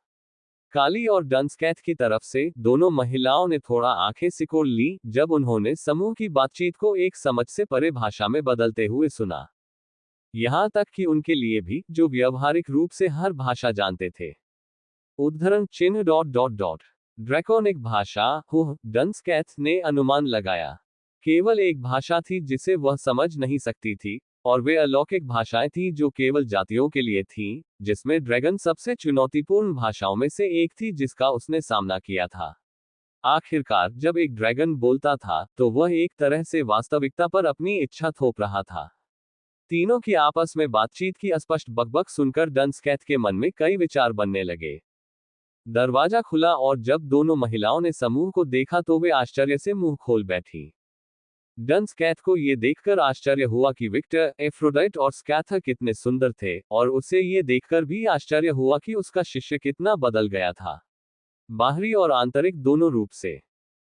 काली और डनस्कैथ की तरफ से दोनों महिलाओं ने थोड़ा आंखें सिकोड़ ली जब उन्होंने समूह की बातचीत को एक समझ से परे भाषा में बदलते हुए सुना। यहां तक कि उनके लिए भी, जो व्यावहारिक रूप से हर भाषा जानते थे। उद्धरण चिन्ह डॉट डॉट डॉट। ड्रैकोनिक भाषा, हुह, डनस्कैथ ने अनुमान लगाया। केवल एक भाषा थी जिसे वह समझ नहीं सकती थी, और वे अलौकिक भाषाएं थीं जो केवल जातियों के लिए थीं, जिसमें ड्रैगन सबसे चुनौतीपूर्ण भाषाओं में से एक थी जिसका उसने सामना किया था। आखिरकार जब एक ड्रैगन बोलता था, तो वह एक तरह से वास्तविकता पर अपनी इच्छा थोप रहा था। तीनों की आपस में बातचीत की अस्पष्ट बकबक सुनकर डनस्कैथ के मन में कई विचार बनने लगे। दरवाजा खुला और जब दोनों महिलाओं ने समूह को देखा तो वे आश्चर्य से मुंह खोल बैठी। डनस्कैथ को ये देखकर आश्चर्य हुआ कि विक्टर, एफ्रोडाइट और स्कैथर कितने सुंदर थे, और उसे ये देखकर भी आश्चर्य हुआ कि उसका शिष्य कितना बदल गया था, बाहरी और आंतरिक दोनों रूप से।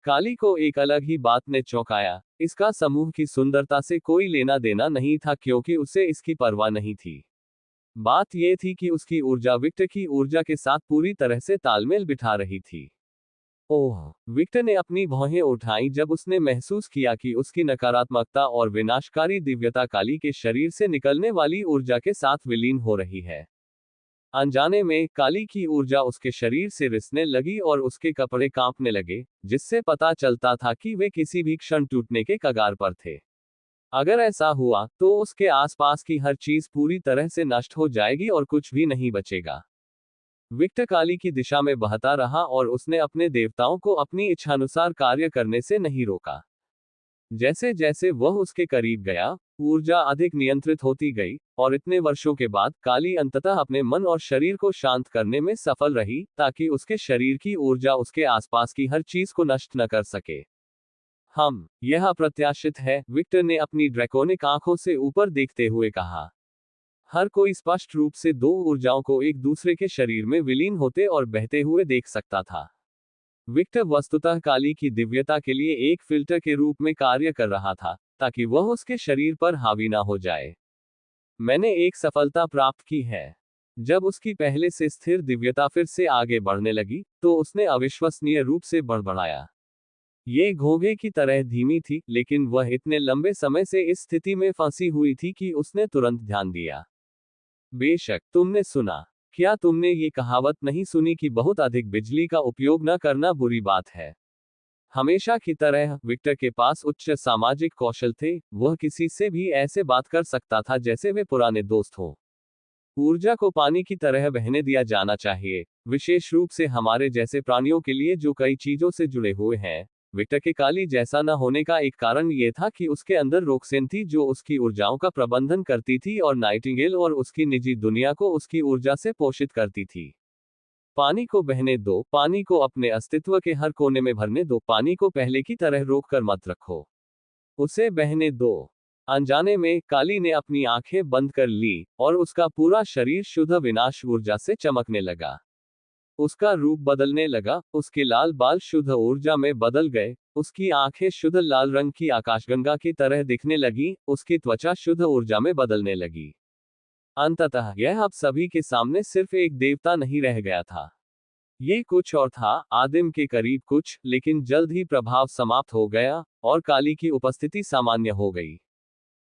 काली को एक अलग ही बात ने चौंकाया। इसका समूह की सुंदरता से कोई लेना देना नहीं था, क्योंकि उसे इसकी परवाह नहीं थी। बात यह थी कि उसकी ऊर्जा विक्टर की ऊर्जा के साथ पूरी तरह से तालमेल बिठा रही थी। ओह! विक्टर ने अपनी भौहें उठाईं जब उसने महसूस किया कि उसकी नकारात्मकता और विनाशकारी दिव्यता काली के शरीर से निकलने वाली ऊर्जा के साथ विलीन हो रही है। अनजाने में काली की ऊर्जा उसके शरीर से रिसने लगी और उसके कपड़े कांपने लगे, जिससे पता चलता था कि वे किसी भी क्षण टूटने के कगार पर थे। अगर ऐसा हुआ, तो उसके आसपास की हर चीज पूरी तरह से नष्ट हो जाएगी और कुछ भी नहीं बचेगा। विक्टर काली की दिशा में बहता रहा और उसने अपने देवताओं को अपनी इच्छानुसार कार्य करने से नहीं रोका। जैसे जैसे वह उसके करीब गया, ऊर्जा अधिक नियंत्रित होती गई, और इतने वर्षों के बाद काली अंततः अपने मन और शरीर को शांत करने में सफल रही, ताकि उसके शरीर की ऊर्जा उसके आसपास की हर चीज को नष्ट न कर सके। यह अप्रत्याशित है, विक्टर ने अपनी ड्रैकोनिक आंखों से ऊपर देखते हुए कहा। हर कोई स्पष्ट रूप से दो ऊर्जाओं को एक दूसरे के शरीर में विलीन होते और बहते हुए देख सकता था। विक्टर वस्तुतः काली की दिव्यता के लिए एक फिल्टर के रूप में कार्य कर रहा था, ताकि वह उसके शरीर पर हावी ना हो जाए। मैंने एक सफलता प्राप्त की है। जब उसकी पहले से स्थिर दिव्यता फिर से आगे बढ़ने लगी, तो उसने अविश्वसनीय रूप से बड़बड़ाया। ये घोंघे की तरह धीमी थी, लेकिन वह इतने लंबे समय से इस स्थिति में फंसी हुई थी कि उसने तुरंत ध्यान दिया। बेशक तुमने सुना। क्या तुमने ये कहावत नहीं सुनी कि बहुत अधिक बिजली का उपयोग न करना बुरी बात है? हमेशा की तरह विक्टर के पास उच्च सामाजिक कौशल थे, वह किसी से भी ऐसे बात कर सकता था जैसे वे पुराने दोस्त हों। ऊर्जा को पानी की तरह बहने दिया जाना चाहिए, विशेष रूप से हमारे जैसे प्राणियों के लिए जो कई चीजों से जुड़े हुए हैं। विक्टर के काली जैसा न होने का एक कारण यह था कि उसके अंदर रोक्सेन थी जो उसकी ऊर्जाओं का प्रबंधन करती थी, और नाइटिंगेल और उसकी निजी दुनिया को उसकी ऊर्जा से पोषित करती थी। पानी को बहने दो, पानी को अपने अस्तित्व के हर कोने में भरने दो, पानी को पहले की तरह रोक कर मत रखो, उसे बहने दो। अनजाने में काली ने अपनी आंखें बंद कर ली, और उसका पूरा शरीर शुद्ध विनाश ऊर्जा से चमकने लगा। उसका रूप बदलने लगा, उसके लाल बाल शुद्ध ऊर्जा में बदल गए, उसकी आंखें शुद्ध लाल रंग की आकाशगंगा की तरह दिखने लगी, उसकी त्वचा शुद्ध ऊर्जा में बदलने लगी। अंततः यह अब सभी के सामने सिर्फ एक देवता नहीं रह गया था। ये कुछ और था, आदिम के करीब कुछ, लेकिन जल्द ही प्रभाव समाप्त हो गया, और काली की उपस्थिति सामान्य हो गई।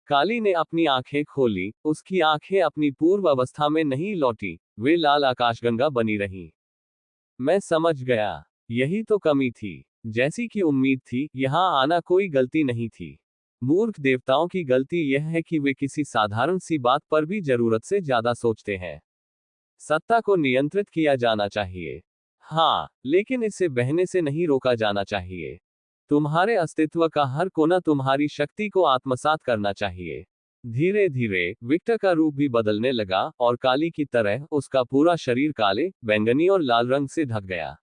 काली ने अपनी आंखें खोली, उसकी आंखें अपनी पूर्व अवस्था में नहीं लौटी, वे लाल आकाशगंगा बनी रहीं। मैं समझ गया, यही तो कमी थी। जैसी कि उम्मीद थी, यहां आना कोई गलती नहीं थी। मूर्ख देवताओं की गलती यह है कि वे किसी साधारण सी बात पर भी जरूरत से ज्यादा सोचते हैं। सत्ता को नियंत्रित किया जाना चाहिए, हाँ, लेकिन इसे बहने से नहीं रोका जाना चाहिए। तुम्हारे अस्तित्व का हर कोना तुम्हारी शक्ति को आत्मसात करना चाहिए। धीरे धीरे विक्टर का रूप भी बदलने लगा और काली की तरह उसका पूरा शरीर काले, बैंगनी और लाल रंग से ढक गया।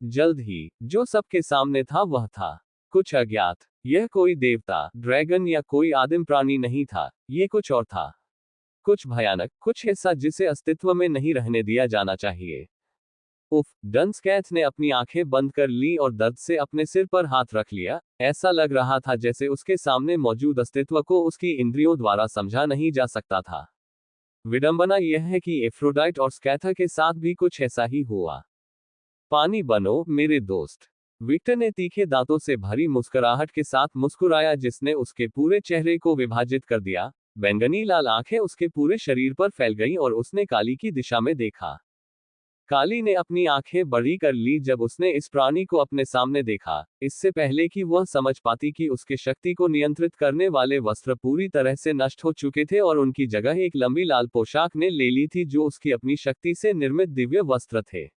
जल्द ही जो सबके सामने था वह था कुछ अज्ञात। यह कोई देवता, ड्रैगन या कोई आदिम प्राणी नहीं था, ये कुछ और था। कुछ भयानक, कुछ ऐसा जिसे अस्तित्व में नहीं रहने दिया जाना चाहिए। उफ, डंसकैथ ने अपनी आंखें बंद कर ली और दर्द से अपने सिर पर हाथ रख लिया। ऐसा लग रहा था जैसे उसके सामने मौजूद अस्तित्व को उसकी इंद्रियों द्वारा समझा नहीं जा सकता था। विडंबना यह है कि एफ्रोडाइट और स्कैथा के साथ भी कुछ ऐसा ही हुआ। पानी बनो मेरे दोस्त, विक्टर ने तीखे दांतों से भरी मुस्कुराहट के साथ मुस्कुराया जिसने उसके पूरे चेहरे को विभाजित कर दिया। बैंगनी लाल आंखें उसके पूरे शरीर पर फैल गईं और उसने काली की दिशा में देखा। काली ने अपनी आंखें बड़ी कर ली जब उसने इस प्राणी को अपने सामने देखा, इससे पहले कि वह समझ पाती कि उसके शक्ति को नियंत्रित करने वाले वस्त्र पूरी तरह से नष्ट हो चुके थे और उनकी जगह एक लंबी लाल पोशाक ने ले ली थी जो उसकी अपनी शक्ति से निर्मित दिव्य वस्त्र थे।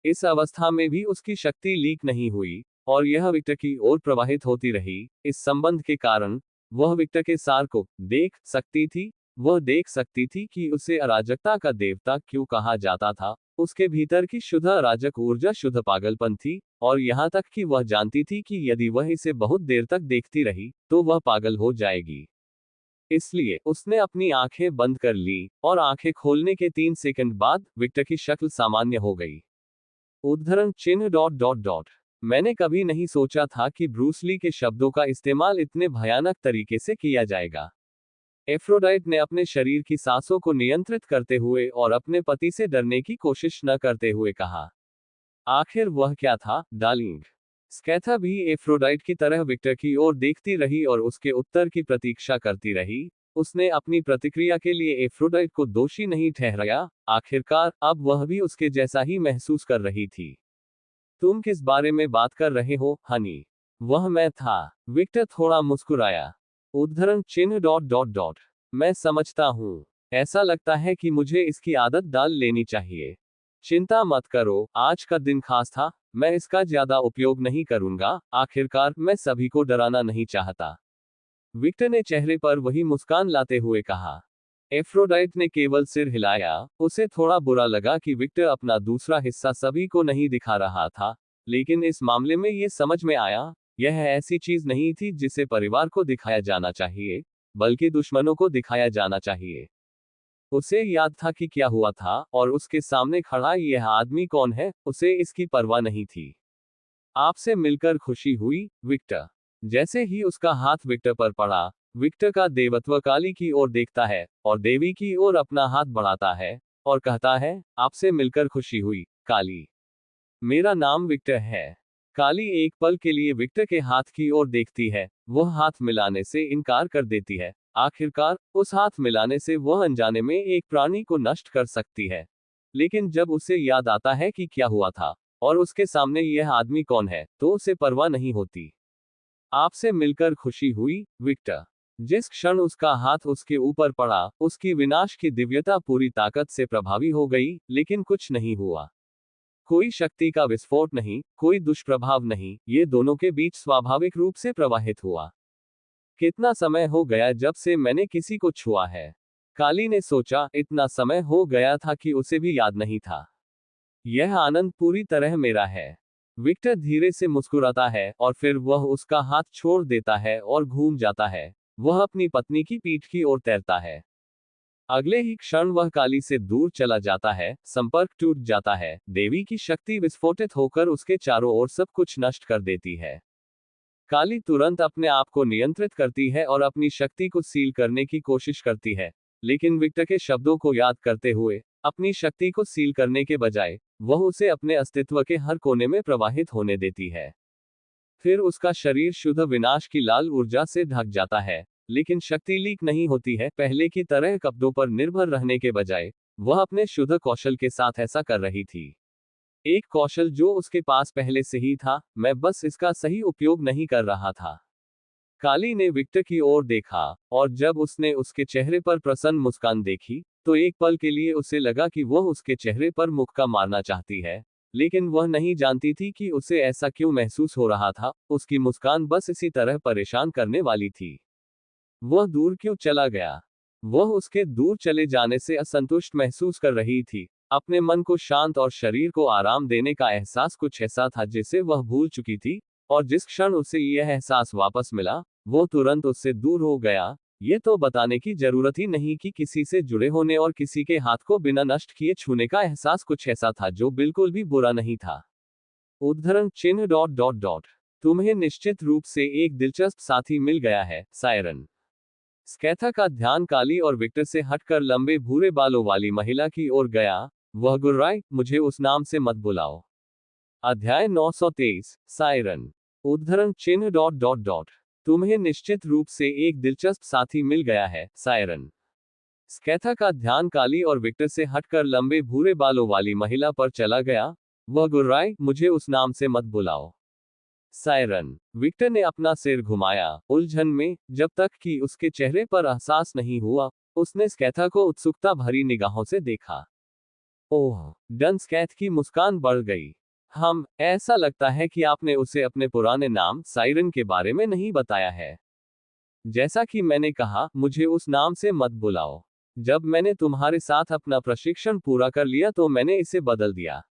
इस अवस्था में भी उसकी शक्ति लीक नहीं हुई और यह विक्टर की ओर प्रवाहित होती रही। इस संबंध के कारण वह विक्टर के सार को देख सकती थी। वह देख सकती थी कि उसे अराजकता का देवता क्यों कहा जाता था। उसके भीतर की शुद्ध अराजक ऊर्जा शुद्ध पागलपन थी और यहाँ तक कि वह जानती थी कि यदि वह इसे बहुत देर तक देखती रही तो वह पागल हो जाएगी। इसलिए उसने अपनी आंखें बंद कर ली और आंखें खोलने के 3 सेकंड बाद विक्टर की शक्ल सामान्य हो गई। उद्धरण चिन्ह डॉट डॉट डॉट। मैंने कभी नहीं सोचा था कि ब्रूस ली के शब्दों का इस्तेमाल इतने भयानक तरीके से किया जाएगा। एफ्रोडाइट ने अपने शरीर की सांसों को नियंत्रित करते हुए और अपने पति से डरने की कोशिश न करते हुए कहा। आखिर वह क्या था, डार्लिंग? स्कैथा भी एफ्रोडाइट की तरह विक्टर की ओर देखती रही और उसके उत्तर की प्रतीक्षा करती रही। उसने अपनी प्रतिक्रिया के लिए एफ्रोडाइट को दोषी नहीं ठहराया। आखिरकार अब वह भी उसके जैसा ही महसूस कर रही थी। तुम किस बारे में बात कर रहे हो, हनी? वह मैं था। विक्टर थोड़ा मुस्कुराया। उद्धरण चिन्ह डॉट डॉट डॉट। मैं समझता हूँ। ऐसा लगता है कि मुझे इसकी आदत डाल लेनी चाहिए। चिंता मत करो, आज का दिन खास था, मैं इसका ज्यादा उपयोग नहीं करूंगा। आखिरकार मैं सभी को डराना नहीं चाहता। विक्टर ने चेहरे पर वही मुस्कान लाते हुए कहा। एफ्रोडाइट ने केवल सिर हिलाया। उसे थोड़ा बुरा लगा कि विक्टर अपना दूसरा हिस्सा सभी को नहीं दिखा रहा था, लेकिन इस मामले में ये समझ में आया, यह ऐसी चीज नहीं थी जिसे परिवार को दिखाया जाना चाहिए, बल्कि दुश्मनों को दिखाया जाना चाहिए। उसे याद था कि क्या हुआ था और उसके सामने खड़ा यह आदमी कौन है, उसे इसकी परवाह नहीं थी। आपसे मिलकर खुशी हुई, विक्टर। जैसे ही उसका हाथ विक्टर पर पड़ा, विक्टर का देवत्व काली की ओर देखता है और देवी की ओर अपना हाथ बढ़ाता है और कहता है, आपसे मिलकर खुशी हुई, काली। मेरा नाम विक्टर है। काली एक पल के लिए विक्टर के हाथ की ओर देखती है, वह हाथ मिलाने से इनकार कर देती है। आखिरकार उस हाथ मिलाने से वह अनजाने में एक प्राणी को नष्ट कर सकती है। लेकिन जब उसे याद आता है कि क्या हुआ था और उसके सामने यह आदमी कौन है, तो उसे परवाह नहीं होती। आपसे मिलकर खुशी हुई, विक्टर। जिस क्षण उसका हाथ उसके ऊपर पड़ा, उसकी विनाश की दिव्यता पूरी ताकत से प्रभावी हो गई, लेकिन कुछ नहीं हुआ। कोई शक्ति का विस्फोट नहीं, कोई दुष्प्रभाव नहीं, ये दोनों के बीच स्वाभाविक रूप से प्रवाहित हुआ। कितना समय हो गया जब से मैंने किसी को छुआ है? काली ने सोचा, इतना समय हो गया था कि उसे भी याद नहीं था। यह आनंद पूरी तरह मेरा है। विक्टर धीरे से मुस्कुराता है और फिर वह उसका हाथ छोड़ देता है और घूम जाता है। वह अपनी पत्नी की पीठ की ओर तैरता है। अगले ही क्षण वह काली से दूर चला जाता है, संपर्क टूट जाता है, देवी की शक्ति विस्फोटित होकर उसके चारों ओर सब कुछ नष्ट कर देती है। काली तुरंत अपने आप को नियंत्रित करती है और अपनी शक्ति को सील करने की कोशिश करती है, लेकिन विक्टर के शब्दों को याद करते हुए, अपनी शक्ति को सील करने के बजाय, वह उसे अपने अस्तित्व के हर कोने में प्रवाहित होने देती है। फिर उसका शरीर शुद्ध विनाश की लाल ऊर्जा से ढक जाता है लेकिन शक्ति लीक नहीं होती है। पहले की तरह कपड़ों पर निर्भर रहने के बजाय वह अपने शुद्ध कौशल के साथ ऐसा कर रही थी। एक कौशल जो उसके पास पहले से ही था, मैं बस इसका सही उपयोग नहीं कर रहा था। काली ने विक्टर की ओर देखा, और जब उसने उसके चेहरे पर प्रसन्न मुस्कान देखी, तो एक पल के लिए उसे लगा कि वह उसके चेहरे पर मुक्का मारना चाहती है, लेकिन वह नहीं जानती थी कि उसे ऐसा क्यों महसूस हो रहा था। उसकी मुस्कान बस इसी तरह परेशान करने वाली थी। वह दूर क्यों चला गया? वह उसके दूर चले जाने से असंतुष्ट महसूस कर रही थी। अपने मन को शांत और शरीर को आराम देने का एहसास कुछ ऐसा था जिसे वह भूल चुकी थी, और जिस क्षण उसे यह एहसास वापस मिला, वो तुरंत उससे दूर हो गया। ये तो बताने की जरूरत ही नहीं कि किसी से जुड़े होने और किसी के हाथ को बिना नष्ट किए छूने का एहसास कुछ ऐसा था जो बिल्कुल भी बुरा नहीं था। उद्धरण चिन्ह डॉट डॉट डॉट। तुम्हें निश्चित रूप से एक दिलचस्प साथी मिल गया है, सायरन। स्कैथा का ध्यान काली और विक्टर से हटकर लंबे भूरे बालों वाली महिला की ओर गया। वह गुर्राई, मुझे उस नाम से मत बुलाओ। अध्याय 923, सायरन। उद्धरण चिन्ह डॉट डॉट डॉट। तुम्हें निश्चित रूप से एक दिलचस्प साथी मिल गया है, सायरन। स्कैथा का ध्यान काली और विक्टर से हटकर लंबे भूरे बालों वाली महिला पर चला गया। वह गुर्राई, मुझे उस नाम से मत बुलाओ। सायरन। विक्टर ने अपना सिर घुमाया, उलझन में, जब तक कि उसके चेहरे पर एहसास नहीं हुआ। उसने स्कैथा को उत्सुकता भरी निगाहों से देखा। ओह, डन स्कैथ की मुस्कान बढ़ गई। ऐसा लगता है कि आपने उसे अपने पुराने नाम सायरन के बारे में नहीं बताया है। जैसा कि मैंने कहा, मुझे उस नाम से मत बुलाओ। जब मैंने तुम्हारे साथ अपना प्रशिक्षण पूरा कर लिया तो मैंने इसे बदल दिया।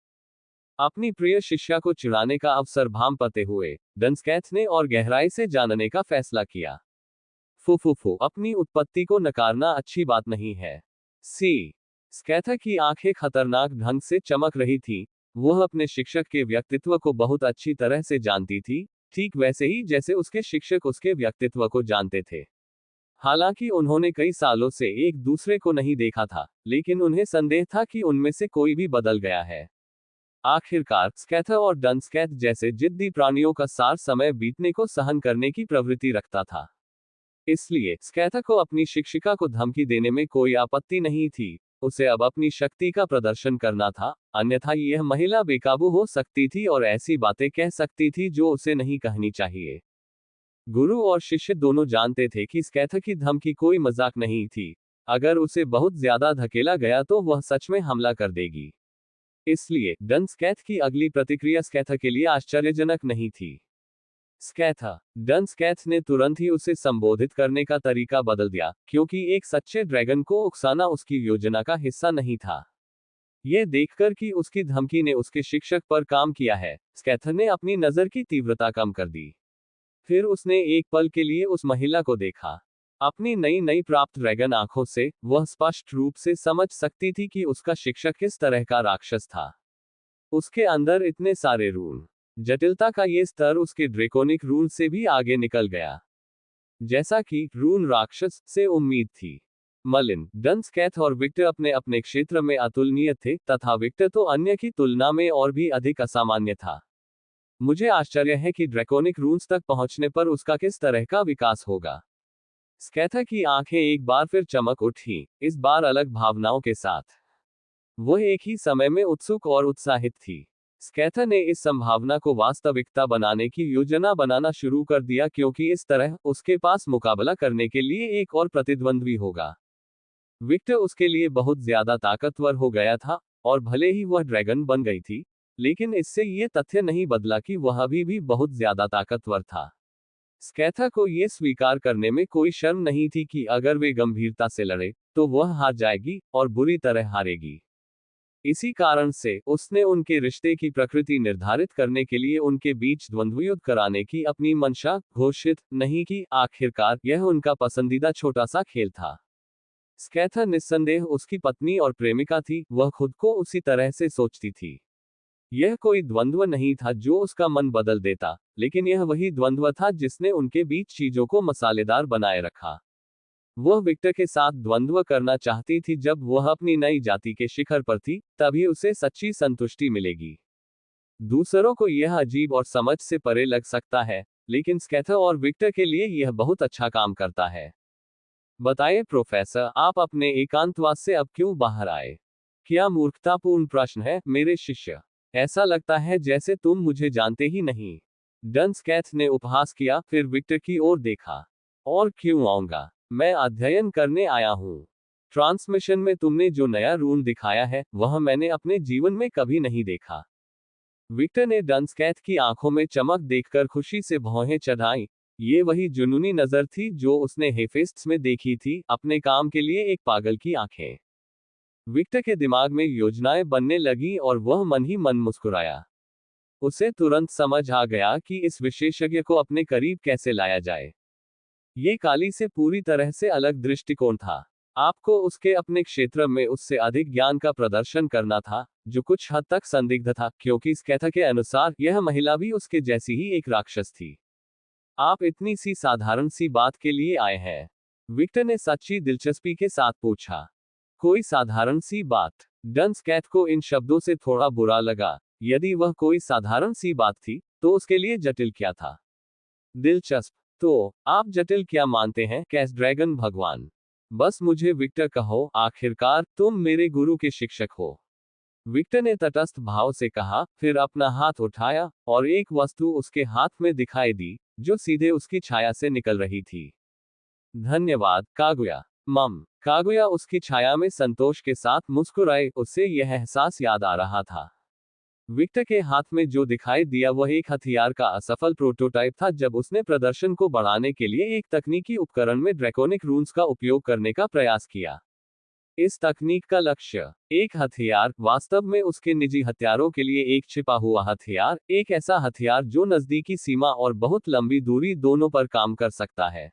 अपनी प्रिय शिष्या को चिढ़ाने का अवसर भाम पाते हुए डनस्कैथ ने और गहराई से जानने का फैसला किया। फुफुफु, अपनी उत्पत्ति को नकारना अच्छी बात नहीं है। सी स्कैथा की आंखें खतरनाक ढंग से चमक रही थी। वह अपने शिक्षक के व्यक्तित्व को बहुत अच्छी तरह से जानती थी, ठीक वैसे ही जैसे उसके शिक्षक उसके व्यक्तित्व को जानते थे। हालांकि उन्होंने कई सालों से एक दूसरे को नहीं देखा था, लेकिन उन्हें संदेह था कि उनमें से कोई भी बदल गया है। आखिरकार स्कैथा और डनस्कैथ जैसे जिद्दी प्राणियों का सार समय बीतने को सहन करने की प्रवृत्ति रखता था। इसलिए स्कैथा को अपनी शिक्षिका को धमकी देने में कोई आपत्ति नहीं थी। उसे अब अपनी शक्ति का प्रदर्शन करना था, अन्यथा यह महिला बेकाबू हो सकती थी और ऐसी बातें कह सकती थी जो उसे नहीं कहनी चाहिए। गुरु और शिष्य दोनों जानते थे कि स्कैथा की धमकी कोई मजाक नहीं थी। अगर उसे बहुत ज्यादा धकेला गया तो वह सच में हमला कर देगी। इसलिए डनस्कैथ की अगली प्रतिक्रिया स्कैथा के लिए आश्चर्यजनक नहीं थी। स्कैथा। डनस्कैथ ने तुरंत ही उसे संबोधित करने का तरीका बदल दिया, क्योंकि एक सच्चे ड्रैगन को उकसाना उसकी योजना का हिस्सा नहीं था। यह देखकर कि उसकी धमकी ने उसके शिक्षक पर काम किया है, स्कैथा ने अपनी नजर की तीव्रता कम कर दी। फिर उसने एक पल के लिए उस महिला को देखा। अपनी नई नई प्राप्त ड्रैगन आंखों से वह स्पष्ट रूप से समझ सकती थी कि उसका शिक्षक किस तरह का राक्षस था। उसके अंदर इतने सारे रून। जटिलता का ये स्तर उसके ड्रेकोनिक रून से भी आगे निकल गया, जैसा कि रून राक्षस से उम्मीद थी। मलिन, डनस्कैथ और विक्टर अपने अपने क्षेत्र में अतुलनीय थे, तथा विक्टर तो अन्य की तुलना में और भी अधिक असामान्य था। मुझे आश्चर्य है कि ड्रैकोनिक रून्स तक पहुंचने पर उसका किस तरह का विकास होगा। स्कैथा की आंखें एक बार फिर चमक उठी, इस बार अलग भावनाओं के साथ। वह एक ही समय में उत्सुक और उत्साहित थी। स्कैथा ने इस संभावना को वास्तविकता बनाने की योजना बनाना शुरू कर दिया, क्योंकि इस तरह उसके पास मुकाबला करने के लिए एक और प्रतिद्वंद्वी होगा। विक्टर उसके लिए बहुत ज्यादा ताकतवर हो गया था, और भले ही वह ड्रैगन बन गई थी, लेकिन इससे यह तथ्य नहीं बदला कि वह अभी भी बहुत ज्यादा ताकतवर था। स्कैथा को यह स्वीकार करने में कोई शर्म नहीं थी कि अगर वे गंभीरता से लड़े, तो वह हार जाएगी, और बुरी तरह हारेगी। इसी कारण से उसने उनके रिश्ते की प्रकृति निर्धारित करने के लिए उनके बीच द्वंद्वयुद्ध कराने की अपनी मंशा घोषित नहीं की। आखिरकार यह उनका पसंदीदा छोटा सा खेल था। स्कैथा निस्संदेह उसकी पत्नी और प्रेमिका थी, वह खुद को उसी तरह से सोचती थी। यह कोई द्वंद्व नहीं था जो उसका मन बदल देता, लेकिन यह वही द्वंद्व था जिसने उनके बीच चीजों को मसालेदार बनाए रखा। वह विक्टर के साथ द्वंद्व करना चाहती थी जब वह अपनी नई जाति के शिखर पर थी, तभी उसे सच्ची संतुष्टि मिलेगी। दूसरों को यह अजीब और समझ से परे लग सकता है, लेकिन स्कैथा और विक्टर के लिए यह बहुत अच्छा काम करता है। बताइए प्रोफेसर, आप अपने एकांतवास से अब क्यों बाहर आए? क्या मूर्खतापूर्ण प्रश्न है, मेरे शिष्य। ऐसा लगता है जैसे तुम मुझे जानते ही नहीं। डंसकैथ ने उपहास किया, फिर विक्टर की ओर देखा। और क्यों आऊंगा? मैं अध्ययन करने आया हूँ। ट्रांसमिशन में तुमने जो नया रूम दिखाया है, वह मैंने अपने जीवन में कभी नहीं देखा। विक्टर ने डंसकैथ की आंखों में चमक देखकर खुशी से भौहें चढ़ाई। ये वही जुनूनी नजर थी जो उसने हेफेस्ट्स में देखी थी, अपने काम के लिए एक पागल की आंखें। विक्टर के दिमाग में योजनाएं बनने लगी और वह मन ही मन मुस्कुराया। उसे तुरंत समझ आ गया कि इस विशेषज्ञ को अपने करीब कैसे लाया जाए। ये काली से पूरी तरह से अलग दृष्टिकोण था। आपको उसके अपने क्षेत्र में उससे अधिक ज्ञान का प्रदर्शन करना था, जो कुछ हद तक संदिग्ध था, क्योंकि स्कैथा के अनुसार यह महिला भी उसके जैसी ही एक राक्षस थी। आप इतनी सी साधारण सी बात के लिए आए हैं? विक्टर ने सच्ची दिलचस्पी के साथ पूछा। कोई साधारण सी बात? डंसकैथ को इन शब्दों से थोड़ा बुरा लगा। यदि वह कोई साधारण सी बात थी, तो उसके लिए जटिल क्या था? दिलचस्प। तो आप जटिल क्या मानते हैं, कैस ड्रैगन भगवान? बस मुझे विक्टर कहो, आखिरकार तुम मेरे गुरु के शिक्षक हो। विक्टर ने तटस्थ भाव से कहा, फिर अपना हाथ उठाया, और एक वस्तु उसके हाथ में दिखाई दी, जो सीधे उसकी छाया से निकल रही थी। धन्यवाद, कागुया। मम। कागुया उसकी छाया में संतोष के साथ मुस्कुराए, उससे यह एहसास याद आ रहा था। विक्टर के हाथ में जो दिखाई दिया वह एक हथियार का असफल प्रोटोटाइप था, जब उसने प्रदर्शन को बढ़ाने के लिए एक तकनीकी उपकरण में ड्रैकोनिक रून्स का उपयोग करने का प्रयास किया। इस तकनीक का लक्ष्य, एक हथियार, वास्तव में उसके निजी हथियारों के लिए एक छिपा हुआ हथियार, एक ऐसा हथियार जो नजदीकी सीमा और बहुत लंबी दूरी दोनों पर काम कर सकता है।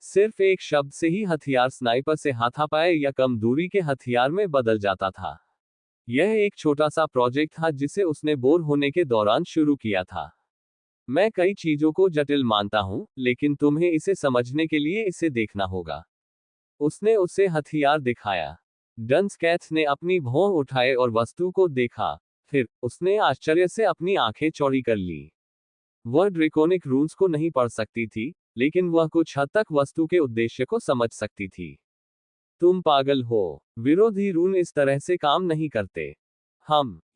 सिर्फ एक शब्द से ही हथियार स्नाइपर से हाथापाई या कम दूरी के हथियार में बदल जाता था। यह एक छोटा सा प्रोजेक्ट था जिसे उसने बोर होने के दौरान शुरू किया था। मैं कई चीजों को जटिल मानता हूं, लेकिन तुम्हें इसे समझने के लिए इसे देखना होगा। उसने उसे हथियार दिखाया। डंसकैथ ने अपनी भौं उठाए और वस्तु को देखा। फिर उसने आश्चर्य से अपनी आंखें चौड़ी कर ली। वह ड्रेकोनिक रून्स को नहीं पढ़ सकती थी, लेकिन वह कुछ हद तक वस्तु के उद्देश्य को समझ सकती थी। तुम पागल हो। विरोधी रून इस तरह से काम नहीं करते।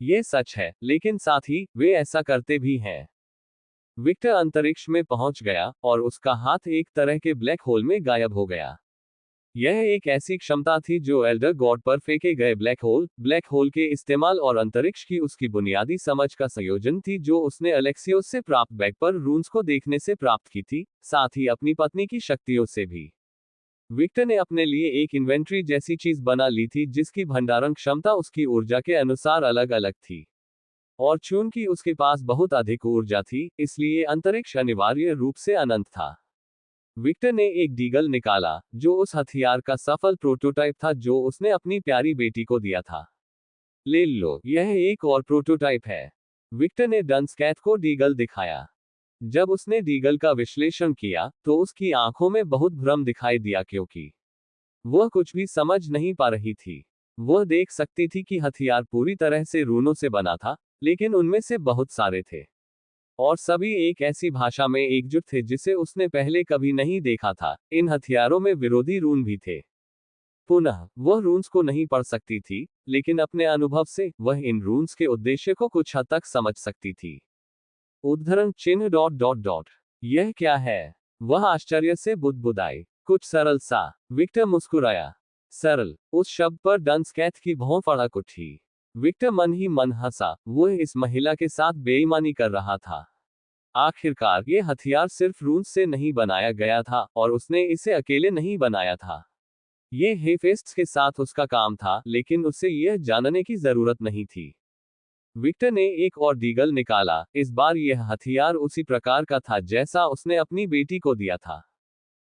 ये सच है, लेकिन साथ ही वे ऐसा करते भी हैं। विक्टर अंतरिक्ष में पहुंच गया, और उसका हाथ एक तरह के ब्लैक होल में गायब हो गया। यह एक ऐसी क्षमता थी जो एल्डर गॉड पर फेंके गए ब्लैक होल के इस्तेमाल और अंतरिक्ष की उसकी बुनियादी समझ का संयोजन थी, जो उसने अलेक्सियोस से प्राप्त बैग पर रून्स को देखने से प्राप्त की थी, साथ ही अपनी पत्नी की शक्तियों से भी। विक्टर ने अपने लिए एक इन्वेंट्री जैसी चीज बना ली थी, जिसकी भंडारण क्षमता उसकी ऊर्जा के अनुसार अलग अलग थी। और चूंकि उसके पास बहुत अधिक ऊर्जा थी, इसलिए अंतरिक्ष अनिवार्य रूप से अनंत था। विक्टर ने एक डीगल निकाला, जो उस हथियार का सफल प्रोटोटाइप था जो उसने अपनी प्यारी बेटी को दिया था। ले लो, यह एक और प्रोटोटाइप है। विक्टर ने डंसकैथ को डीगल दिखाया। जब उसने डीगल का विश्लेषण किया, तो उसकी आंखों में बहुत भ्रम दिखाई दिया, क्योंकि वह कुछ भी समझ नहीं पा रही थी। वह देख सकती थी कि हथियार पूरी तरह से रूनों से बना था, लेकिन उनमें से बहुत सारे थे, और सभी एक ऐसी भाषा में एकजुट थे जिसे उसने पहले कभी नहीं देखा था। इन हथियारों में विरोधी रून भी थे। पुनः वह रून्स को नहीं पढ़ सकती थी, लेकिन अपने अनुभव से वह इन रून्स के उद्देश्य को कुछ हद तक समझ सकती थी। उद्धरण चिन्ह डॉट डॉट डॉट। यह क्या है? वह आश्चर्य से बुदबुदाई। कुछ सरल सा। विक्टर मुस्कुराया। सरल, उस शब्द पर डंसकैथ की भौं फड़क उठी। विक्टर मन ही मन हंसा। वह इस महिला के साथ बेईमानी कर रहा था। आखिरकार ये हथियार सिर्फ रून्स से नहीं बनाया गया था, और उसने इसे अकेले नहीं बनाया था। ये हेफेस्ट्स के साथ उसका काम था, लेकिन उसे यह जानने की जरूरत नहीं थी। विक्टर ने एक और डीगल निकाला। इस बार यह हथियार उसी प्रकार का था जैसा उसने अपनी बेटी को दिया था।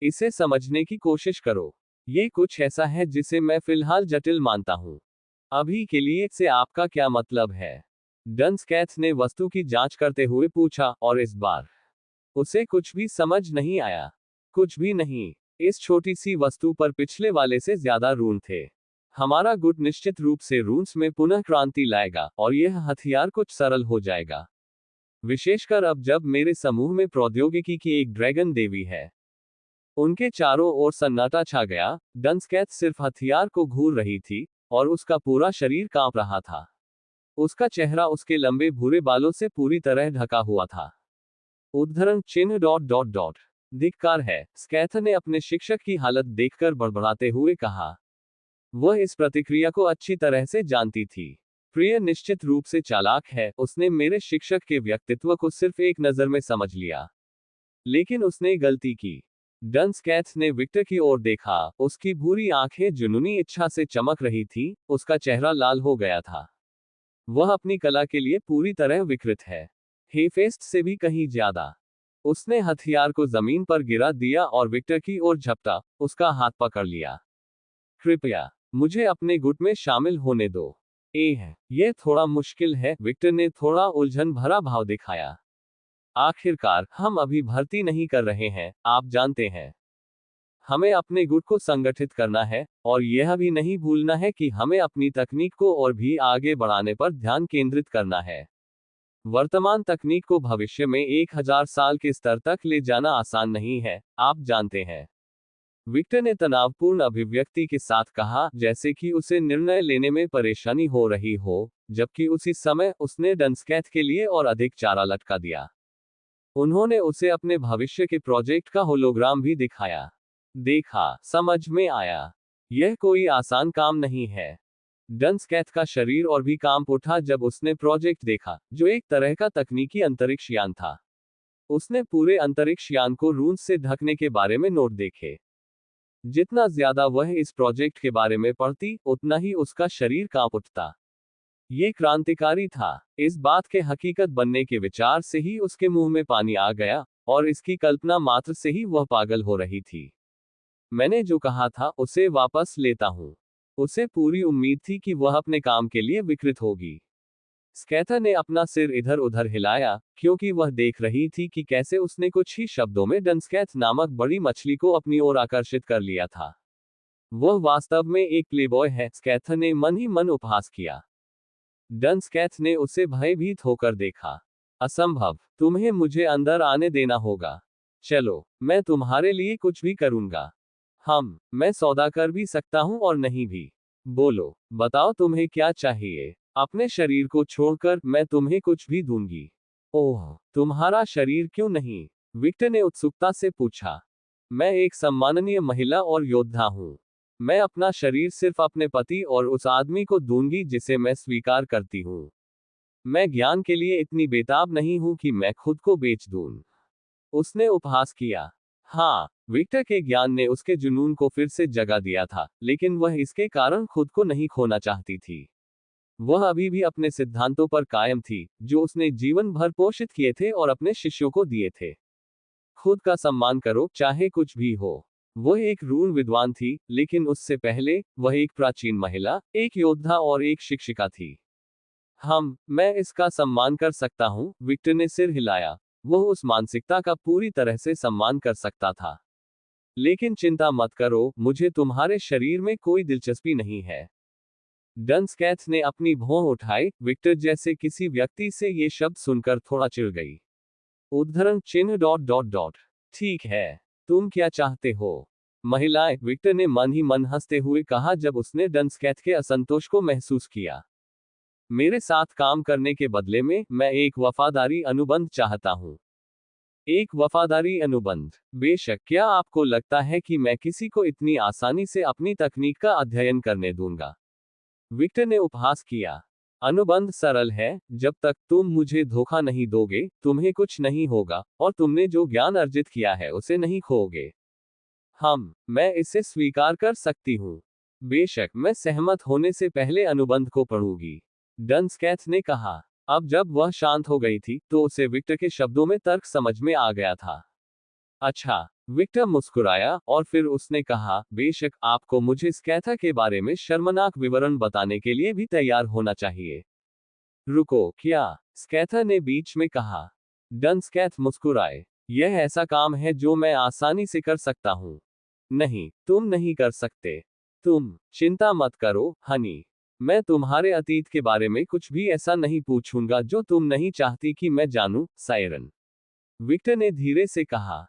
इसे समझने की कोशिश करो। ये कुछ ऐसा है जिसे मैं फिलहाल जटिल मानता हूं। अभी के लिए से आपका क्या मतलब है? डंसकैथ ने वस्तु की जांच करते हुए पूछा, और इस बार उसे कुछ भी समझ नहीं आया। कुछ भी नहीं। इस छोटी सी वस्तु पर पिछले वाले से ज्यादा रून थे। हमारा गुट निश्चित रूप से रून्स में पुनः क्रांति लाएगा, और यह हथियार कुछ सरल हो जाएगा। विशेषकर अब जब मेरे समूह में प्रौद्योगिकी की एक ड्रैगन देवी है। उनके चारों ओर सन्नाटा छा गया। डंसकैथ सिर्फ हथियार को घूर रही थी, और उसका पूरा शरीर कांप रहा था। उसका चेहरा उसके लंबे भूरे बालों से पूरी तरह ढका हुआ था। उद्धरण चिन्ह डॉट डॉट डॉट धिक्कार है, स्कैथ ने अपने शिक्षक की हालत देखकर बड़बड़ाते हुए कहा। वह इस प्रतिक्रिया को अच्छी तरह से जानती थी। प्रिय निश्चित रूप से चालाक है, उसने मेरे शिक्षक के व्यक्तित्व को सिर्फ एक नजर में समझ लिया। लेकिन उसने गलती की। डंसकैथ ने विक्टर की ओर देखा, उसकी भूरी आंखें जुनूनी इच्छा से चमक रही थी, उसका चेहरा लाल हो गया था। वह अपनी कला के लिए पूरी तरह विकृत है। हेफेस्ट से भी कहीं ज्यादा। उसने हथियार को जमीन पर गिरा दिया और विक्टर की ओर झपटा, उसका हाथ पकड़ लिया। कृपया मुझे अपने गुट में शामिल होने दो। यह थोड़ा मुश्किल है, विक्टर ने थोड़ा उलझन भरा भाव दिखाया। आखिरकार हम अभी भर्ती नहीं कर रहे हैं, आप जानते हैं। हमें अपने गुट को संगठित करना है, और यह भी नहीं भूलना है कि हमें अपनी तकनीक को और भी आगे बढ़ाने पर ध्यान केंद्रित करना है। वर्तमान तकनीक को भविष्य में 1000 साल के स्तर तक ले जाना आसान नहीं है, आप जानते हैं। विक्टर ने तनावपूर्ण अभिव्यक्ति के साथ कहा, जैसे कि उसे निर्णय लेने में परेशानी हो रही हो, जबकि उसी समय उसने डंसकैथ के लिए और अधिक चारा लटका दिया। उन्होंने उसे अपने भविष्य के प्रोजेक्ट का होलोग्राम भी दिखाया। देखा, समझ में आया। यह कोई आसान काम नहीं है। डंसकैथ का शरीर और भी कांप उठा जब उसने प्रोजेक्ट देखा, जो एक तरह का तकनीकी अंतरिक्ष यान था। उसने पूरे अंतरिक्ष यान को रूस से ढकने के बारे में नोट देखे। जितना ज्यादा वह इस प्रोजेक्ट के बारे में पढ़ती, उतना ही उसका शरीर कांप उठता। ये क्रांतिकारी था। इस बात के हकीकत बनने के विचार से ही उसके मुंह में पानी आ गया, और इसकी कल्पना मात्र से ही वह पागल हो रही थी। मैंने जो कहा था उसे वापस लेता हूं। उसे पूरी उम्मीद थी कि वह अपने काम के लिए विकृत होगी। स्कैथर ने अपना सिर इधर उधर हिलाया, क्योंकि वह देख रही थी कि कैसे उसने कुछ ही शब्दों में डंसकैथ नामक बड़ी मछली को अपनी ओर आकर्षित कर लिया था। वह वास्तव में एक प्लेबॉय है, स्कैथर ने मन ही मन उपहास किया। डंसकैथ ने उसे भयभीत होकर देखा। असंभव, तुम्हें मुझे अंदर आने देना होगा। चलो, मैं तुम्हारे लिए कुछ भी करूंगा। मैं सौदा कर भी सकता हूं और नहीं भी। बोलो, बताओ तुम्हें क्या चाहिए। अपने शरीर को छोड़कर मैं तुम्हें कुछ भी दूंगी। ओह, तुम्हारा शरीर क्यों नहीं? विक्टर ने उत्सुकता से पूछा। मैं एक सम्माननीय महिला और योद्धा हूं। मैं अपना शरीर सिर्फ अपने पति और उस आदमी को दूंगी जिसे मैं स्वीकार करती हूं। मैं ज्ञान के लिए इतनी बेताब नहीं हूं कि मैं खुद को बेच दूं। उसने उपहास किया। हाँ, विक्टर के ज्ञान ने उसके जुनून को फिर से जगा दिया था, लेकिन वह इसके कारण खुद को नहीं खोना चाहती थी। वह अभी भी अपने सिद्धांतों पर कायम थी, जो उसने जीवन भर पोषित किए थे और अपने शिष्यों को दिए थे। खुद का सम्मान करो, चाहे कुछ भी हो। वह एक रून विद्वान थी, लेकिन उससे पहले वह एक प्राचीन महिला, एक योद्धा और एक शिक्षिका थी। मैं इसका सम्मान कर सकता हूँ, विक्टर ने सिर हिलाया। वह उस मानसिकता का पूरी तरह से सम्मान कर सकता था। लेकिन चिंता मत करो, मुझे तुम्हारे शरीर में कोई दिलचस्पी नहीं है। डंसकैथ ने अपनी भौं उठाई, विक्टर जैसे किसी व्यक्ति से ये शब्द सुनकर थोड़ा चिढ़ गई। उद्धरण चिन्ह डॉट डॉट डॉट ठीक है, तुम क्या चाहते हो? महिलाएं, विक्टर ने मन ही मन हंसते हुए कहा जब उसने डंसकैथ के असंतोष को महसूस किया। मेरे साथ काम करने के बदले में मैं एक वफादारी अनुबंध चाहता हूं। एक वफादारी अनुबंध? बेशक, क्या आपको लगता है कि मैं किसी को इतनी आसानी से अपनी तकनीक का अध्ययन करने दूंगा? विक्टर ने उपहास किया। अनुबंध सरल है, जब तक तुम मुझे धोखा नहीं दोगे, तुम्हें कुछ नहीं होगा, और तुमने जो ज्ञान अर्जित किया है उसे नहीं खोओगे। मैं इसे स्वीकार कर सकती हूँ। बेशक, मैं सहमत होने से पहले अनुबंध को पढ़ूंगी, डंसकैथ ने कहा। अब जब वह शांत हो गई थी, तो उसे विक्टर के शब्दों में तर्क समझ में आ गया था। अच्छा, विक्टर मुस्कुराया, और फिर उसने कहा, बेशक, आपको मुझे स्कैथा के बारे में शर्मनाक विवरण बताने के लिए भी तैयार होना चाहिए। रुको, क्या? स्कैथा ने बीच में कहा। डंसकैथ मुस्कुराए। यह ऐसा काम है जो मैं आसानी से कर सकता हूं। नहीं, तुम नहीं कर सकते। चिंता मत करो, हनी। मैं तुम्हारे अतीत के बारे में कुछ भी ऐसा नहीं पूछूंगा जो तुम नहीं चाहती कि मैं जानूं, सायरन। विक्टर ने धीरे से कहा।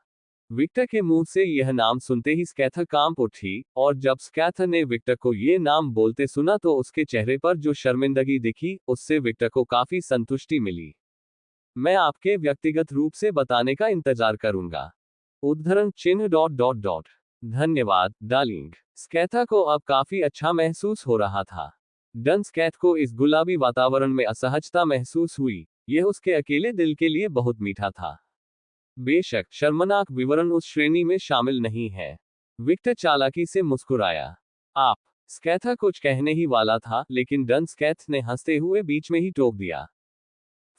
विक्टर के मुंह से यह नाम सुनते ही स्कैथर कांप उठी, और जब स्कैथर ने विक्टर को ये नाम बोलते सुना तो उसके चेहरे पर जो शर्मिंदगी दिखी, उससे विक्टर को काफी संतुष्टि मिली। मैं आपके व्यक्तिगत रूप से बताने का इंतजार करूंगा। उद्धरण चिन्ह डॉट डॉट डॉट। धन्यवाद, डार्लिंग। स्कैथा को अब काफी अच्छा महसूस हो रहा था। डन स्कैथ को इस गुलाबी वातावरण में असहजता महसूस हुई, यह उसके अकेले दिल के लिए बहुत मीठा था। बेशक शर्मनाक विवरण उस श्रेणी में शामिल नहीं है। विक्टर चालाकी से मुस्कुराया। आप। स्कैथा कुछ कहने ही वाला था, लेकिन डन स्कैथ ने हंसते हुए बीच में ही टोक दिया।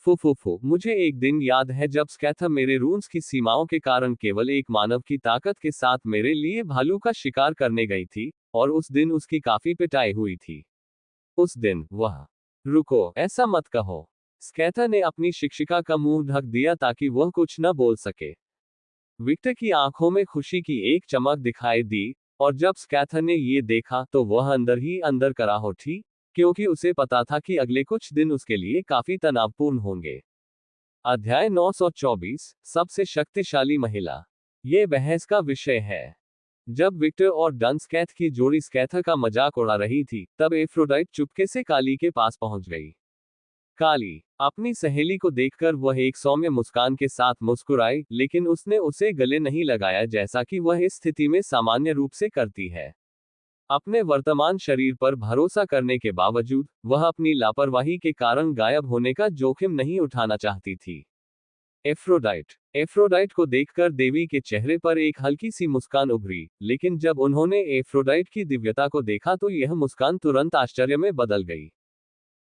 फुफुफु, मुझे एक दिन याद है जब स्कैथा मेरे रून्स की सीमाओं के कारण केवल एक मानव की ताकत के साथ मेरे लिए भालू का शिकार करने गई थी, और उस दिन उसकी काफी पिटाई हुई थी। उस दिन वह। रुको, ऐसा मत कहो। स्कैथा ने अपनी शिक्षिका का मुंह ढक दिया ताकि वह कुछ न बोल सके। विक्टर की आंखों में खुशी की एक चमक दिखाई दी, और जब स्कैथा ने ये देखा तो वह अंदर ही अंदर कराह उठी, क्योंकि उसे पता था कि अगले कुछ दिन उसके लिए काफी तनावपूर्ण होंगे। अध्याय 924, सबसे शक्तिशाली महिला। ये बहस का विषय है। जब विक्टर और डन स्कैथ की जोड़ी स्कैथा का मजाक उड़ा रही थी, तब एफ्रोडाइट चुपके से काली के पास पहुंच गई। काली। अपनी सहेली को देखकर वह एक सौम्य मुस्कान के साथ मुस्कुराई, लेकिन उसने उसे गले नहीं लगाया जैसा कि वह इस स्थिति में सामान्य रूप से करती है। अपने वर्तमान शरीर पर भरोसा करने के बावजूद, वह अपनी लापरवाही के कारण गायब होने का जोखिम नहीं उठाना चाहती थी। एफ्रोडाइट। एफ्रोडाइट को देखकर देवी के चेहरे पर एक हल्की सी मुस्कान उभरी, लेकिन जब उन्होंने एफ्रोडाइट की दिव्यता को देखा तो यह मुस्कान तुरंत आश्चर्य में बदल गई।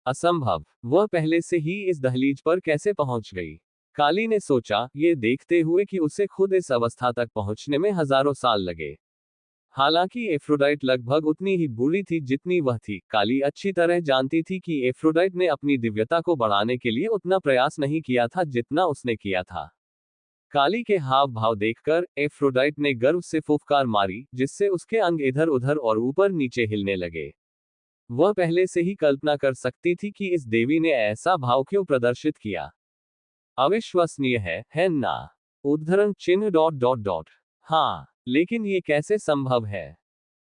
असंभव, वह पहले से ही इस दहलीज पर कैसे पहुंच गई? काली ने सोचा, ये देखते हुए कि उसे खुद इस अवस्था तक पहुंचने में हजारों साल लगे। हालांकि एफ्रोडाइट लगभग उतनी ही बुरी थी जितनी वह थी, काली अच्छी तरह जानती थी कि एफ्रोडाइट ने अपनी दिव्यता को बढ़ाने के लिए उतना प्रयास नहीं किया था जितना उसने किया था। काली के हाव भाव देखकर एफ्रोडाइट ने गर्व से फुफकार मारी, जिससे उसके अंग इधर उधर और ऊपर नीचे हिलने लगे। वह पहले से ही कल्पना कर सकती थी कि इस देवी ने ऐसा भाव क्यों प्रदर्शित किया। अविश्वसनीय है ना? उद्धरण चिन्ह डॉट डॉट डॉट। हाँ, लेकिन ये कैसे संभव है?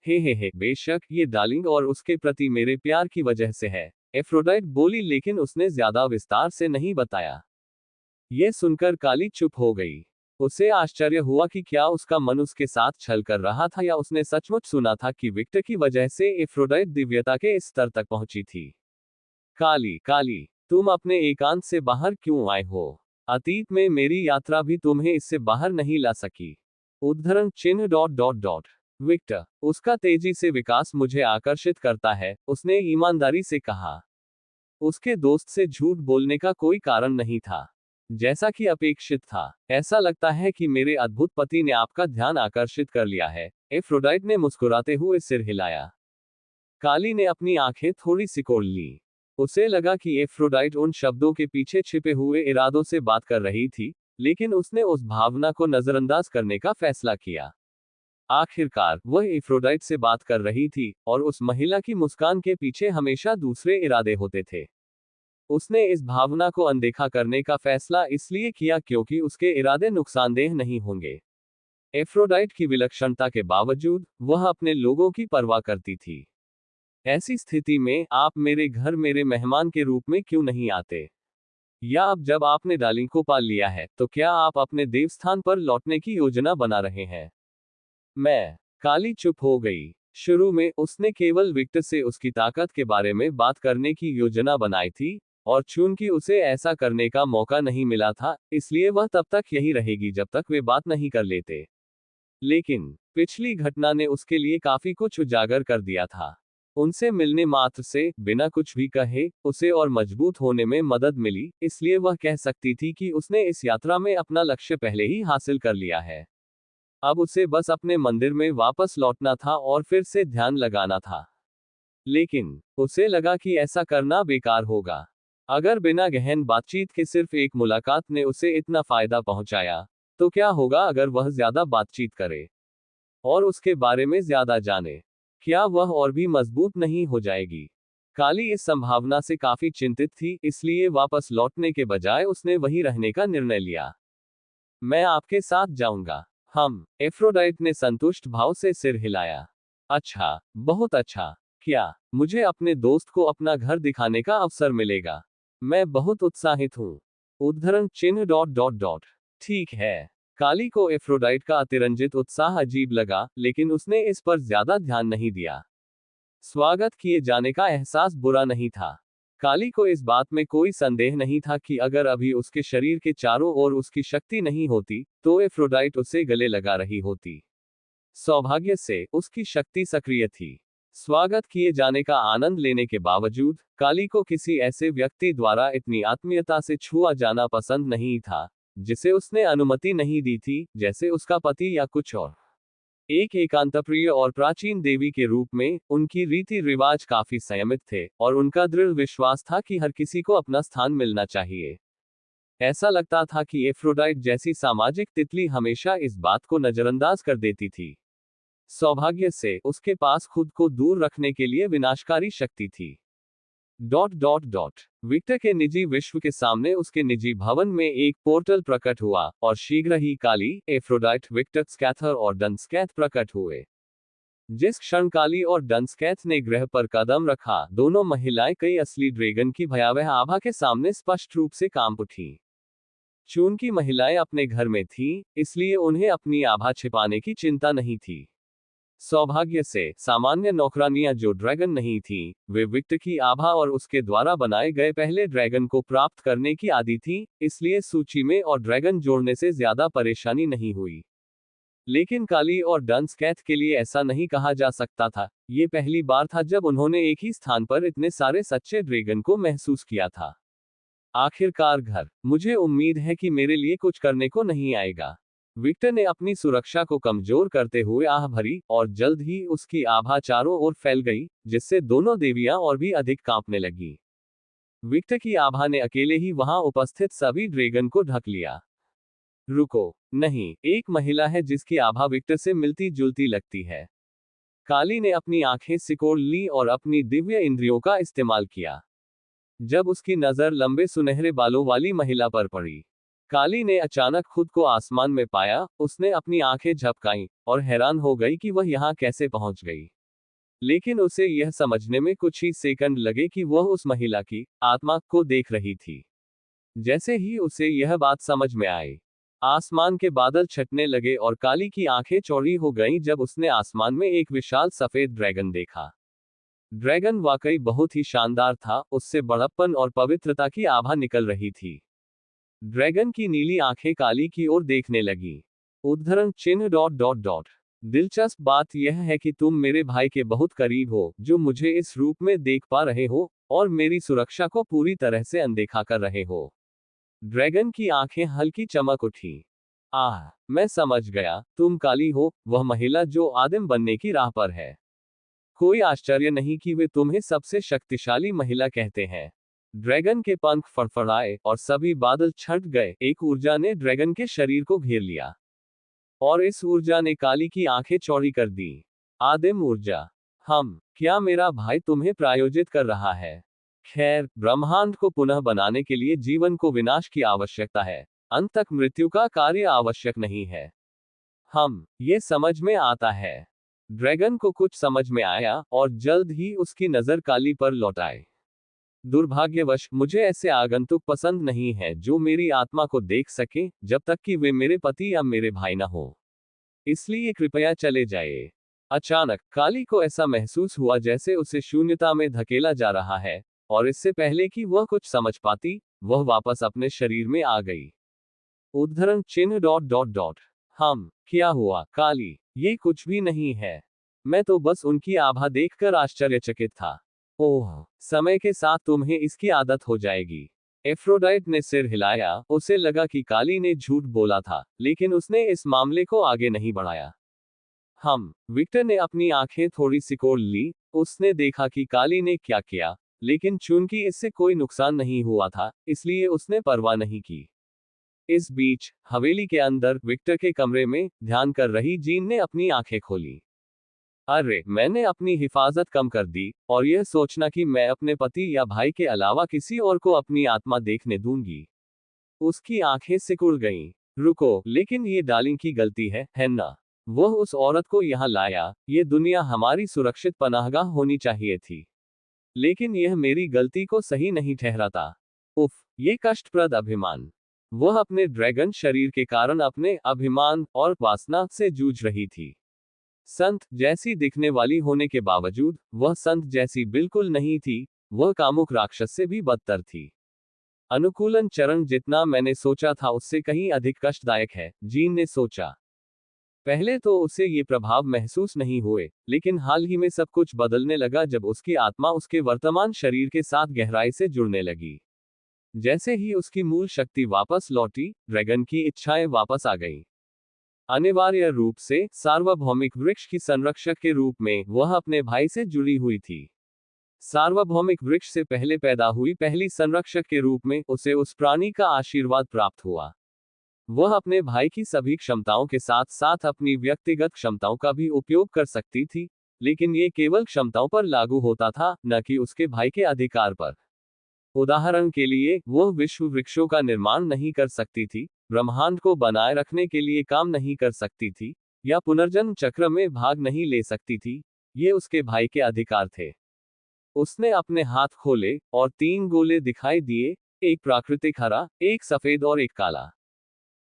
हे, बेशक ये डार्लिंग और उसके प्रति मेरे प्यार की वजह से है, एफ्रोडाइट बोली, लेकिन उसने ज्यादा विस्तार से नहीं बताया। यह सुनकर काली चुप हो गई। उसे आश्चर्य हुआ कि क्या उसका मन उसके साथ छल कर रहा था या उसने सचमुच सुना था कि विक्टर की वजह से एफ्रोडाइट दिव्यता के इस स्तर तक पहुंची थी। काली, तुम अपने एकांत से बाहर क्यों आए हो? अतीत में मेरी यात्रा भी तुम्हें इससे बाहर नहीं ला सकी। उद्धरण चिन्ह डॉट डॉट डॉट। विक्टर, उसका तेजी से विकास मुझे आकर्षित करता है, उसने ईमानदारी से कहा। उसके दोस्त से झूठ बोलने का कोई कारण नहीं था। जैसा कि अपेक्षित था, ऐसा लगता है कि मेरे अद्भुत पति ने आपका ध्यान आकर्षित कर लिया है। एफ्रोडाइट ने मुस्कुराते हुए सिर हिलाया। काली ने अपनी आंखें थोड़ी सिकोड़ ली। उसे लगा कि एफ्रोडाइट उन शब्दों के पीछे छिपे हुए इरादों से बात कर रही थी, लेकिन उसने उस भावना को नजरअंदाज करने का फैसला किया। आखिरकार वह एफ्रोडाइट से बात कर रही थी, और उस महिला की मुस्कान के पीछे हमेशा दूसरे इरादे होते थे। उसने इस भावना को अनदेखा करने का फैसला इसलिए किया क्योंकि उसके इरादे नुकसानदेह नहीं होंगे। एफ्रोडाइट की विलक्षणता के बावजूद वह अपने लोगों की परवाह करती थी। ऐसी स्थिति में आप मेरे घर मेरे मेहमान के रूप में क्यों नहीं आते? या अब जब आपने डार्लिंग को पाल लिया है, तो क्या आप अपने देवस्थान पर लौटने की योजना बना रहे हैं? काली चुप हो गई। शुरू में उसने केवल विक्टर से उसकी ताकत के बारे में बात करने की योजना बनाई थी, और चूंकि उसे ऐसा करने का मौका नहीं मिला था, इसलिए वह तब तक यही रहेगी जब तक वे बात नहीं कर लेते। लेकिन पिछली घटना ने उसके लिए काफी कुछ उजागर कर दिया था। उनसे मिलने मात्र से, बिना कुछ भी कहे, उसे और मजबूत होने में मदद मिली, इसलिए वह कह सकती थी कि उसने इस यात्रा में अपना लक्ष्य पहले ही हासिल कर लिया है। अब उसे बस अपने मंदिर में वापस लौटना था और फिर से ध्यान लगाना था। लेकिन उसे लगा कि ऐसा करना बेकार होगा। अगर बिना गहन बातचीत के सिर्फ एक मुलाकात ने उसे इतना फायदा पहुंचाया, तो क्या होगा अगर वह ज्यादा बातचीत करे और उसके बारे में ज्यादा जाने? क्या वह और भी मजबूत नहीं हो जाएगी? काली इस संभावना से काफी चिंतित थी, इसलिए वापस लौटने के बजाय उसने वहीं रहने का निर्णय लिया। मैं आपके साथ जाऊंगा। एफ्रोडाइट ने संतुष्ट भाव से सिर हिलाया। अच्छा, बहुत अच्छा। क्या मुझे अपने दोस्त को अपना घर दिखाने का अवसर मिलेगा? मैं बहुत उत्साहित हूँ। उद्धरण चिन्ह डॉट डॉट डॉट। ठीक है। काली को एफ्रोडाइट का अतिरंजित उत्साह अजीब लगा, लेकिन उसने इस पर ज्यादा ध्यान नहीं दिया। स्वागत किए जाने का एहसास बुरा नहीं था। काली को इस बात में कोई संदेह नहीं था कि अगर अभी उसके शरीर के चारों ओर उसकी शक्ति नहीं होती, तो एफ्रोडाइट उसे गले लगा रही होती। सौभाग्य से, उसकी शक्ति सक्रिय थी। स्वागत किए जाने का आनंद लेने के बावजूद, काली को किसी ऐसे व्यक्ति द्वारा इतनी आत्मीयता से छुआ जाना पसंद नहीं था, जिसे उसने अनुमति नहीं दी थी, जैसे उसका पति या कुछ और। एक एकांतप्रिय और प्राचीन देवी के रूप में, उनकी रीति रिवाज काफी संयमित थे, और उनका दृढ़ विश्वास था कि हर किसी को अपना स्थान मिलना चाहिए। ऐसा लगता था कि एफ्रोडाइट जैसी सामाजिक तितली हमेशा इस बात को नजरअंदाज कर देती थी। सौभाग्य से, उसके पास खुद को दूर रखने के लिए विनाशकारी शक्ति थी। Dot dot dot. विक्टर के निजी विश्व के सामने उसके निजी भवन में एक पोर्टल प्रकट हुआ, और शीघ्र ही काली, एफ्रोडाइट, विक्टर स्कैथर और डनस्कैथ प्रकट हुए। जिस क्षण काली और डनस्कैथ ने ग्रह पर कदम रखा, दोनों महिलाएं कई असली ड्रैगन की भयावह आभा के सामने स्पष्ट रूप से कांप उठीं। चूंकि महिलाएं अपने घर में थीं, इसलिए उन्हें अपनी आभा छिपाने की चिंता नहीं थी। सौभाग्य से, सामान्य नौकरानियां जो ड्रैगन नहीं थीं, वे विक्टर की आभा और उसके द्वारा बनाए गए पहले ड्रैगन को प्राप्त करने की आदी थीं, इसलिए सूची में और ड्रैगन जोड़ने से ज्यादा परेशानी नहीं हुई। लेकिन काली और डनस्कैथ के लिए ऐसा नहीं कहा जा सकता था। ये पहली बार था जब उन्होंने एक ही स्थान पर इतने सारे सच्चे ड्रैगन को महसूस किया था। आखिरकार घर। मुझे उम्मीद है कि मेरे लिए कुछ करने को नहीं आएगा। विक्टर ने अपनी सुरक्षा को कमजोर करते हुए आह भरी, और जल्द ही उसकी आभा चारों ओर फैल गई, जिससे दोनों देवियां और भी अधिक कांपने लगी। विक्टर की आभा ने अकेले ही वहां उपस्थित सभी ड्रैगन को ढक लिया। रुको, नहीं, एक महिला है जिसकी आभा विक्टर से मिलती जुलती लगती है। काली ने अपनी आंखें सिकोड़ ली और अपनी दिव्य इंद्रियों का इस्तेमाल किया। जब उसकी नजर लंबे सुनहरे बालों वाली महिला पर पड़ी, काली ने अचानक खुद को आसमान में पाया। उसने अपनी आंखें झपकाईं, और हैरान हो गई कि वह यहां कैसे पहुंच गई। लेकिन उसे यह समझने में कुछ ही सेकंड लगे कि वह उस महिला की आत्मा को देख रही थी। जैसे ही उसे यह बात समझ में आई, आसमान के बादल छटने लगे और काली की आंखें चौड़ी हो गईं जब उसने आसमान में एक विशाल सफेद ड्रैगन देखा। ड्रैगन वाकई बहुत ही शानदार था, उससे बड़प्पन और पवित्रता की आभा निकल रही थी। ड्रैगन की नीली आंखें काली की ओर देखने लगी। उद्धरण चिन्ह डॉट डॉट डॉट। दिलचस्प बात यह है कि तुम मेरे भाई के बहुत करीब हो, जो मुझे इस रूप में देख पा रहे हो, और मेरी सुरक्षा को पूरी तरह से अनदेखा कर रहे हो। ड्रैगन की आंखें हल्की चमक उठी। आह, मैं समझ गया, तुम काली हो, वह महिला जो आदिम बनने की राह पर है। कोई आश्चर्य नहीं कि वे तुम्हें सबसे शक्तिशाली महिला कहते हैं। ड्रैगन के पंख फड़फड़ाए और सभी बादल छट गए। एक ऊर्जा ने ड्रैगन के शरीर को घेर लिया, और इस ऊर्जा ने काली की आंखें चौड़ी कर दी। आदिम ऊर्जा। क्या मेरा भाई तुम्हें प्रायोजित कर रहा है? खैर, ब्रह्मांड को पुनः बनाने के लिए जीवन को विनाश की आवश्यकता है, अंत तक मृत्यु का कार्य आवश्यक नहीं है। ये समझ में आता है। ड्रैगन को कुछ समझ में आया, और जल्द ही उसकी नजर काली पर लौटाई। दुर्भाग्यवश, मुझे ऐसे आगंतुक पसंद नहीं है जो मेरी आत्मा को देख सके, जब तक कि वे मेरे पति या मेरे भाई न हो। इसलिए कृपया चले जाइए। अचानक, काली को ऐसा महसूस हुआ जैसे उसे शून्यता में धकेला जा रहा है, और इससे पहले कि वह कुछ समझ पाती, वह वापस अपने शरीर में आ गई। उद्धरण चिन्ह डॉट डॉट डॉट। क्या हुआ, काली? ये कुछ भी नहीं है। मैं तो बस उनकी आभा देखकर आश्चर्यचकित था। ओह, समय के साथ तुम्हें इसकी आदत हो जाएगी। एफ्रोडाइट ने सिर हिलाया। उसे लगा कि काली ने झूठ बोला था, लेकिन उसने इस मामले को आगे नहीं बढ़ाया। विक्टर ने अपनी आंखें थोड़ी सिकोड़ ली। उसने देखा कि काली ने क्या किया, लेकिन चूंकि इससे कोई नुकसान नहीं हुआ था, इसलिए उसने परवाह नहीं की। इस बीच, हवेली के अंदर, विक्टर के कमरे में ध्यान कर रही जीन ने अपनी आंखें खोली। अरे, मैंने अपनी हिफाजत कम कर दी, और यह सोचना कि मैं अपने पति या भाई के अलावा किसी और को अपनी आत्मा देखने दूंगी। उसकी आंखें सिकुड़ गईं। रुको, लेकिन ये डार्लिंग की गलती है ना? वह उस औरत को यहाँ लाया, ये दुनिया हमारी सुरक्षित पनाहगाह होनी चाहिए थी। लेकिन यह मेरी गलती को सही नहीं ठहराता। उफ, ये कष्टप्रद अभिमान। वह अपने ड्रैगन शरीर के कारण अपने अभिमान और वासना से जूझ रही थी। संत जैसी दिखने वाली होने के बावजूद, वह संत जैसी बिल्कुल नहीं थी, वह कामुक राक्षस से भी बदतर थी। अनुकूलन चरण जितना मैंने सोचा था उससे कहीं अधिक कष्टदायक है, जीन ने सोचा। पहले तो उसे ये प्रभाव महसूस नहीं हुए, लेकिन हाल ही में सब कुछ बदलने लगा जब उसकी आत्मा उसके वर्तमान शरीर के साथ गहराई से जुड़ने लगी। जैसे ही उसकी मूल शक्ति वापस लौटी, ड्रैगन की इच्छाएं वापस आ गईं। अनिवार्य रूप से सार्वभौमिक वृक्ष की संरक्षक के रूप में वह अपने भाई से जुड़ी हुई थी। सार्वभौमिक वृक्ष से पहले पैदा हुई पहली संरक्षक के रूप में उसे उस प्राणी का आशीर्वाद प्राप्त हुआ। वह अपने भाई की सभी क्षमताओं के साथ साथ अपनी व्यक्तिगत क्षमताओं का भी उपयोग कर सकती थी, लेकिन ये केवल क्षमताओं पर लागू होता था, न कि उसके भाई के अधिकार पर। उदाहरण के लिए, वह विश्व वृक्षों का निर्माण नहीं कर सकती थी, ब्रह्मांड को बनाए रखने के लिए काम नहीं कर सकती थी, या पुनर्जन्म चक्र में भाग नहीं ले सकती थी। ये उसके भाई के अधिकार थे। उसने अपने हाथ खोले और 3 गोले दिखाई दिए, एक प्राकृतिक हरा, एक सफेद और एक काला।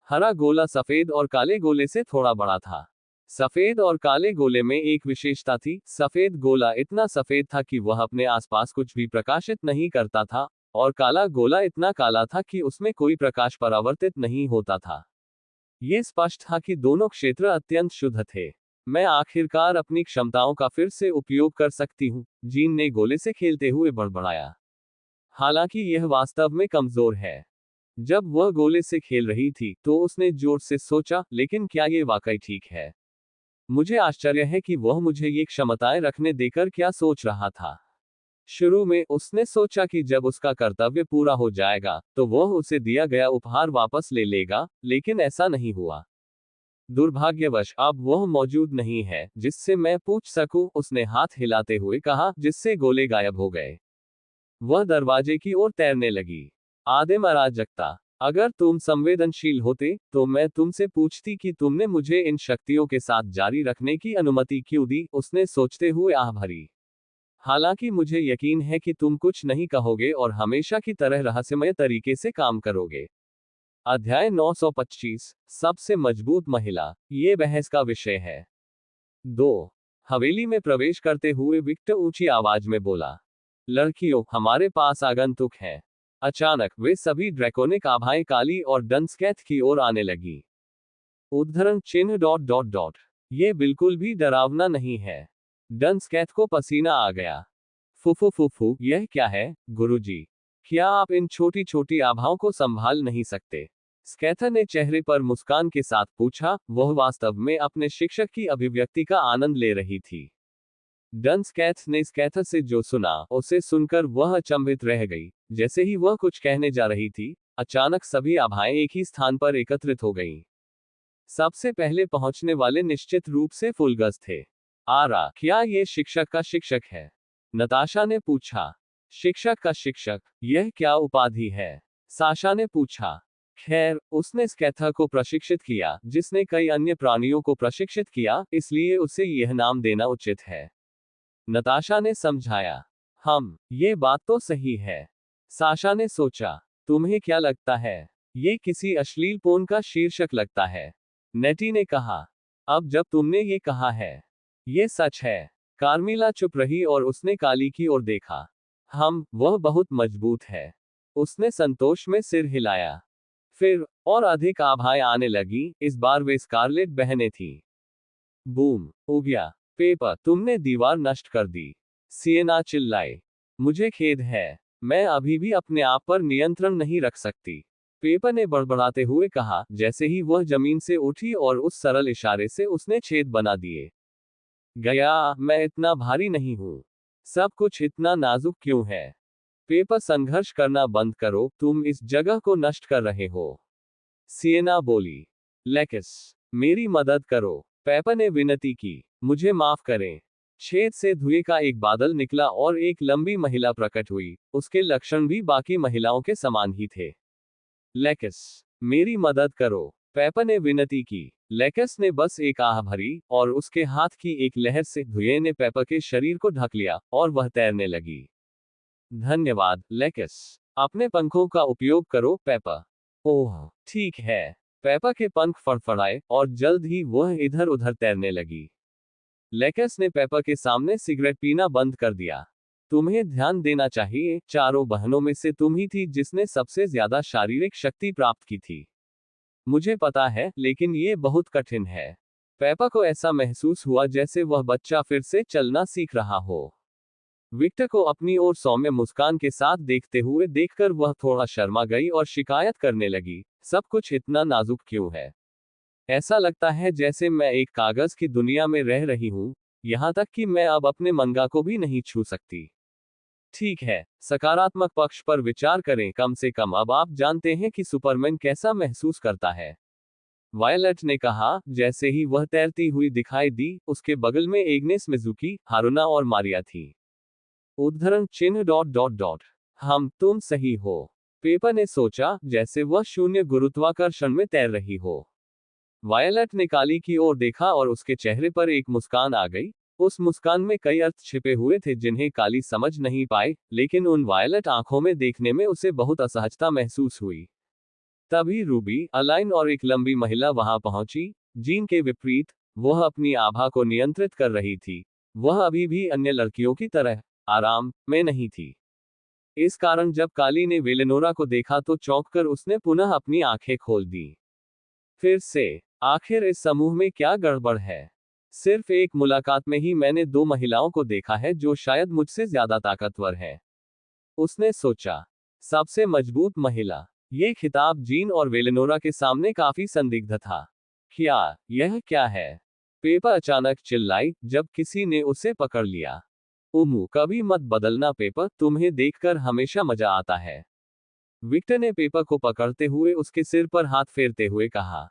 हरा गोला सफेद और काले गोले से थोड़ा बड़ा था। सफेद और काले गोले में एक विशेषता थी, सफेद गोला इतना सफेद था कि वह अपने आसपास कुछ भी प्रकाशित नहीं करता था, और काला गोला इतना काला था कि उसमें कोई प्रकाश परावर्तित नहीं होता था। ये स्पष्ट था कि दोनों क्षेत्र अत्यंत शुद्ध थे। मैं आखिरकार अपनी क्षमताओं का फिर से उपयोग कर सकती हूँ, जीन ने गोले से खेलते हुए बड़बड़ाया। हालांकि यह वास्तव में कमजोर है। जब वह गोले से खेल रही थी, तो उसने जोर से सोचा, लेकिन क्या ये वाकई ठीक है? मुझे आश्चर्य है कि वह मुझे ये क्षमताएं रखने देकर क्या सोच रहा था। शुरू में उसने सोचा कि जब उसका कर्तव्य पूरा हो जाएगा, तो वह उसे दिया गया उपहार वापस ले लेगा, लेकिन ऐसा नहीं हुआ। दुर्भाग्यवश अब वह मौजूद नहीं है जिससे मैं पूछ सकूं, उसने हाथ हिलाते हुए कहा, जिससे गोले गायब हो गए। वह दरवाजे की ओर तैरने लगी। आदिम अराजकता। अगर तुम संवेदनशील होते, तो मैं तुमसे पूछती कि तुमने मुझे इन शक्तियों के साथ जारी रखने की अनुमति क्यों दी, उसने सोचते हुए आह भरी। हालांकि मुझे यकीन है कि तुम कुछ नहीं कहोगे और हमेशा की तरह रहस्यमय तरीके से काम करोगे। अध्याय 925, सबसे मजबूत महिला, ये बहस का विषय है। 2। हवेली में प्रवेश करते हुए विक्टर ऊंची आवाज में बोला, लड़कियों, हमारे पास आगंतुक हैं। अचानक वे सभी ड्रैकोनिक आभाएं काली और डंसकैथ की ओर आने लगी। उद्धरण चिन्ह डॉट डॉट डॉट। ये बिल्कुल भी डरावना नहीं है। डंसकैथ को पसीना आ गया। फुफु फुफु, यह क्या है, गुरुजी? क्या आप इन छोटी छोटी आभाओं को संभाल नहीं सकते? स्कैथर ने चेहरे पर मुस्कान के साथ पूछा, वह वास्तव में अपने शिक्षक की अभिव्यक्ति का आनंद ले रही थी। डंसकैथ ने स्कैथर से जो सुना, उसे सुनकर वह अचंभित रह गई। जैसे ही वह कुछ कहने जा रही थी, अचानक सभी आभाएं एक ही स्थान पर एकत्रित हो गईं। सबसे पहले पहुंचने वाले निश्चित रूप से फुलगस थे। आरा, क्या ये शिक्षक का शिक्षक है? नताशा ने पूछा। शिक्षक का शिक्षक, यह क्या उपाधि है? साशा ने पूछा। खैर, उसने स्कैथर को प्रशिक्षित किया, जिसने कई अन्य प्राणियों को प्रशिक्षित किया, इसलिए उसे यह नाम देना उचित है। नताशा ने समझाया। ये बात तो सही है। साशा ने सोचा। तुम्हें क्या लगता है? ये किसी अश्लील पोन का शीर्षक लगता है। नेटी ने कहा। अब जब तुमने ये कहा है, ये सच है। कार्मिला चुप रही और उसने काली की ओर देखा। वह बहुत मजबूत है। उसने संतोष में सिर हिलाया। फिर और अधिक आभाएं आने लगी, इस बार वे स्कारलेट बहनें थीं। बूम! उगिया। पेपर, तुमने दीवार नष्ट कर दी। सिएना चिल्लाई। मुझे खेद है। मैं अभी भी अपने आप पर नियंत्रण नहीं रख सकती। पेपर ने बड़बड़ाते हुए कहा, जैसे ही वह जमीन से उठी और उस सरल इशारे से उसने छेद बना दिए। गया, मैं इतना भारी नहीं हूं। सब कुछ इतना नाजुक क्यों है? पेपर, संघर्ष करना बंद करो, तुम इस जगह को नष्ट कर रहे हो। सिएना बोली। लेकिस, मेरी मदद करो, पेपर ने विनती की। मुझे माफ करें। छेद से धुएं का एक बादल निकला और एक लंबी महिला प्रकट हुई। उसके लक्षण भी बाकी महिलाओं के समान ही थे। लेकिस, मेरी मदद करो, पेपर ने विनती की। लेकस ने बस एक आह भरी, और उसके हाथ की एक लहर से धुएं ने पेपर के शरीर को ढक लिया, और वह तैरने लगी। धन्यवाद, लेकस। अपने पंखों का उपयोग करो, पेपर। ओह, ठीक है। पेपर के पंख फड़फड़ाए, और जल्द ही वह इधर उधर तैरने लगी। लेकस ने पेपर के सामने सिगरेट पीना बंद कर दिया। तुम्हें ध्यान देना चाहिए, चारों बहनों में से तुम ही थी जिसने सबसे ज्यादा शारीरिक शक्ति प्राप्त की थी। मुझे पता है, लेकिन ये बहुत कठिन है। पेपा को ऐसा महसूस हुआ जैसे वह बच्चा फिर से चलना सीख रहा हो। विक्टर को अपनी ओर सौम्य मुस्कान के साथ देखते हुए देखकर वह थोड़ा शर्मा गई और शिकायत करने लगी, सब कुछ इतना नाजुक क्यों है? ऐसा लगता है जैसे मैं एक कागज की दुनिया में रह रही हूँ, यहाँ तक कि मैं अब अपने मंगा को भी नहीं छू सकती। ठीक है, सकारात्मक पक्ष पर विचार करें, कम से कम अब आप जानते हैं कि सुपरमैन कैसा महसूस करता है। वायलट ने कहा, जैसे ही वह तैरती हुई दिखाई दी, उसके बगल में एग्नेस मिजुकी, हारुना और मारिया थी। उद्धरण चिन्ह डॉट डॉट डॉट। तुम सही हो, पेपर ने सोचा, जैसे वह शून्य गुरुत्वाकर्षण में तैर रही हो। वायलट ने काली की ओर देखा और उसके चेहरे पर एक मुस्कान आ गई। उस मुस्कान में कई अर्थ छिपे हुए थे जिन्हें काली समझ नहीं पाई, लेकिन उन वायलट आंखों में देखने में उसे बहुत असहजता महसूस हुई। तभी रूबी, अलाइन और एक लंबी महिला वहां पहुंची। जीन के विपरीत, वह अपनी आभा को नियंत्रित कर रही थी। वह अभी भी अन्य लड़कियों की तरह आराम में नहीं थी। इस कारण जब काली ने वेलेनोरा को देखा तो चौंककर उसने पुनः अपनी आंखें खोल दी। फिर से, आखिर इस समूह में क्या गड़बड़ है? सिर्फ एक मुलाकात में ही मैंने दो महिलाओं को देखा है जो शायद मुझसे ज्यादा ताकतवर है, उसने सोचा। सबसे मजबूत महिला। ये खिताब जीन और वेलेनोरा के सामने काफी संदिग्ध था। यह क्या है? पेपर अचानक चिल्लाई, जब किसी ने उसे पकड़ लिया। उमू, कभी मत बदलना पेपर, तुम्हें देखकर हमेशा मजा आता है। विक्टर ने पेपर को पकड़ते हुए उसके सिर पर हाथ फेरते हुए कहा।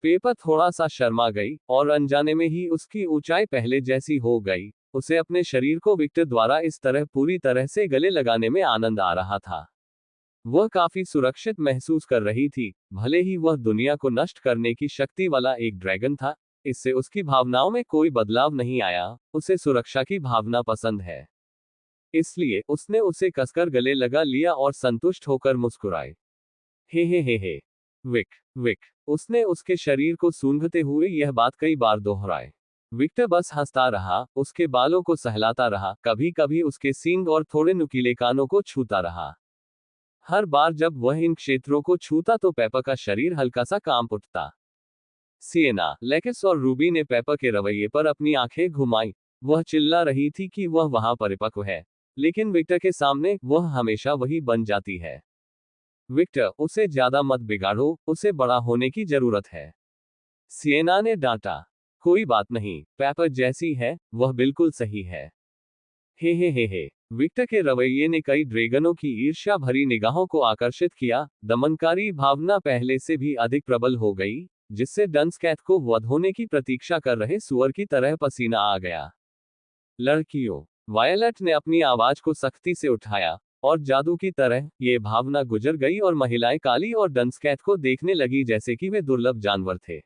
पेपर थोड़ा सा शर्मा गई, और अनजाने में ही उसकी ऊंचाई पहले जैसी हो गई। उसे अपने शरीर को विक्टर द्वारा इस तरह पूरी तरह से गले लगाने में आनंद आ रहा था। वह काफी सुरक्षित महसूस कर रही थी, भले ही वह दुनिया को नष्ट करने की शक्ति वाला एक ड्रैगन था। इससे उसकी भावनाओं में कोई बदलाव नहीं आया, उसे सुरक्षा की भावना पसंद है। इसलिए उसने उसे कसकर गले लगा लिया और संतुष्ट होकर मुस्कुराए। हे, विक, विक, उसने उसके शरीर को सूंघते हुए यह बात कई बार दोहराए। विक्टर बस हंसता रहा, उसके बालों को सहलाता रहा, कभी कभी उसके सींग और थोड़े नुकीले कानों को छूता रहा। हर बार जब वह इन क्षेत्रों को छूता तो पेपर का शरीर हल्का सा कांप उठता। सिएना, लेकस और रूबी ने पेपर के रवैये पर अपनी आंखें घुमाई। वह चिल्ला रही थी कि वह वहां परिपक्व है, लेकिन विक्टर के सामने वह हमेशा वही बन जाती है। विक्टर, उसे ज्यादा मत बिगाड़ो, उसे बड़ा होने की जरूरत है। सिएना ने डांटा। कोई बात नहीं, पेपर जैसी है, वह बिल्कुल सही है। हे। विक्टर के रवैये ने कई ड्रैगनों की ईर्ष्या भरी निगाहों को आकर्षित किया। दमनकारी भावना पहले से भी अधिक प्रबल हो गई, जिससे डंसकैथ को वध होने की प्रतीक्षा कर रहे सुअर की तरह पसीना आ गया। लड़कियों, वायलट ने अपनी आवाज को सख्ती से उठाया, और जादू की तरह ये भावना गुजर गई और महिलाएं काली और डंसकैथ को देखने लगी जैसे कि वे दुर्लभ जानवर थे।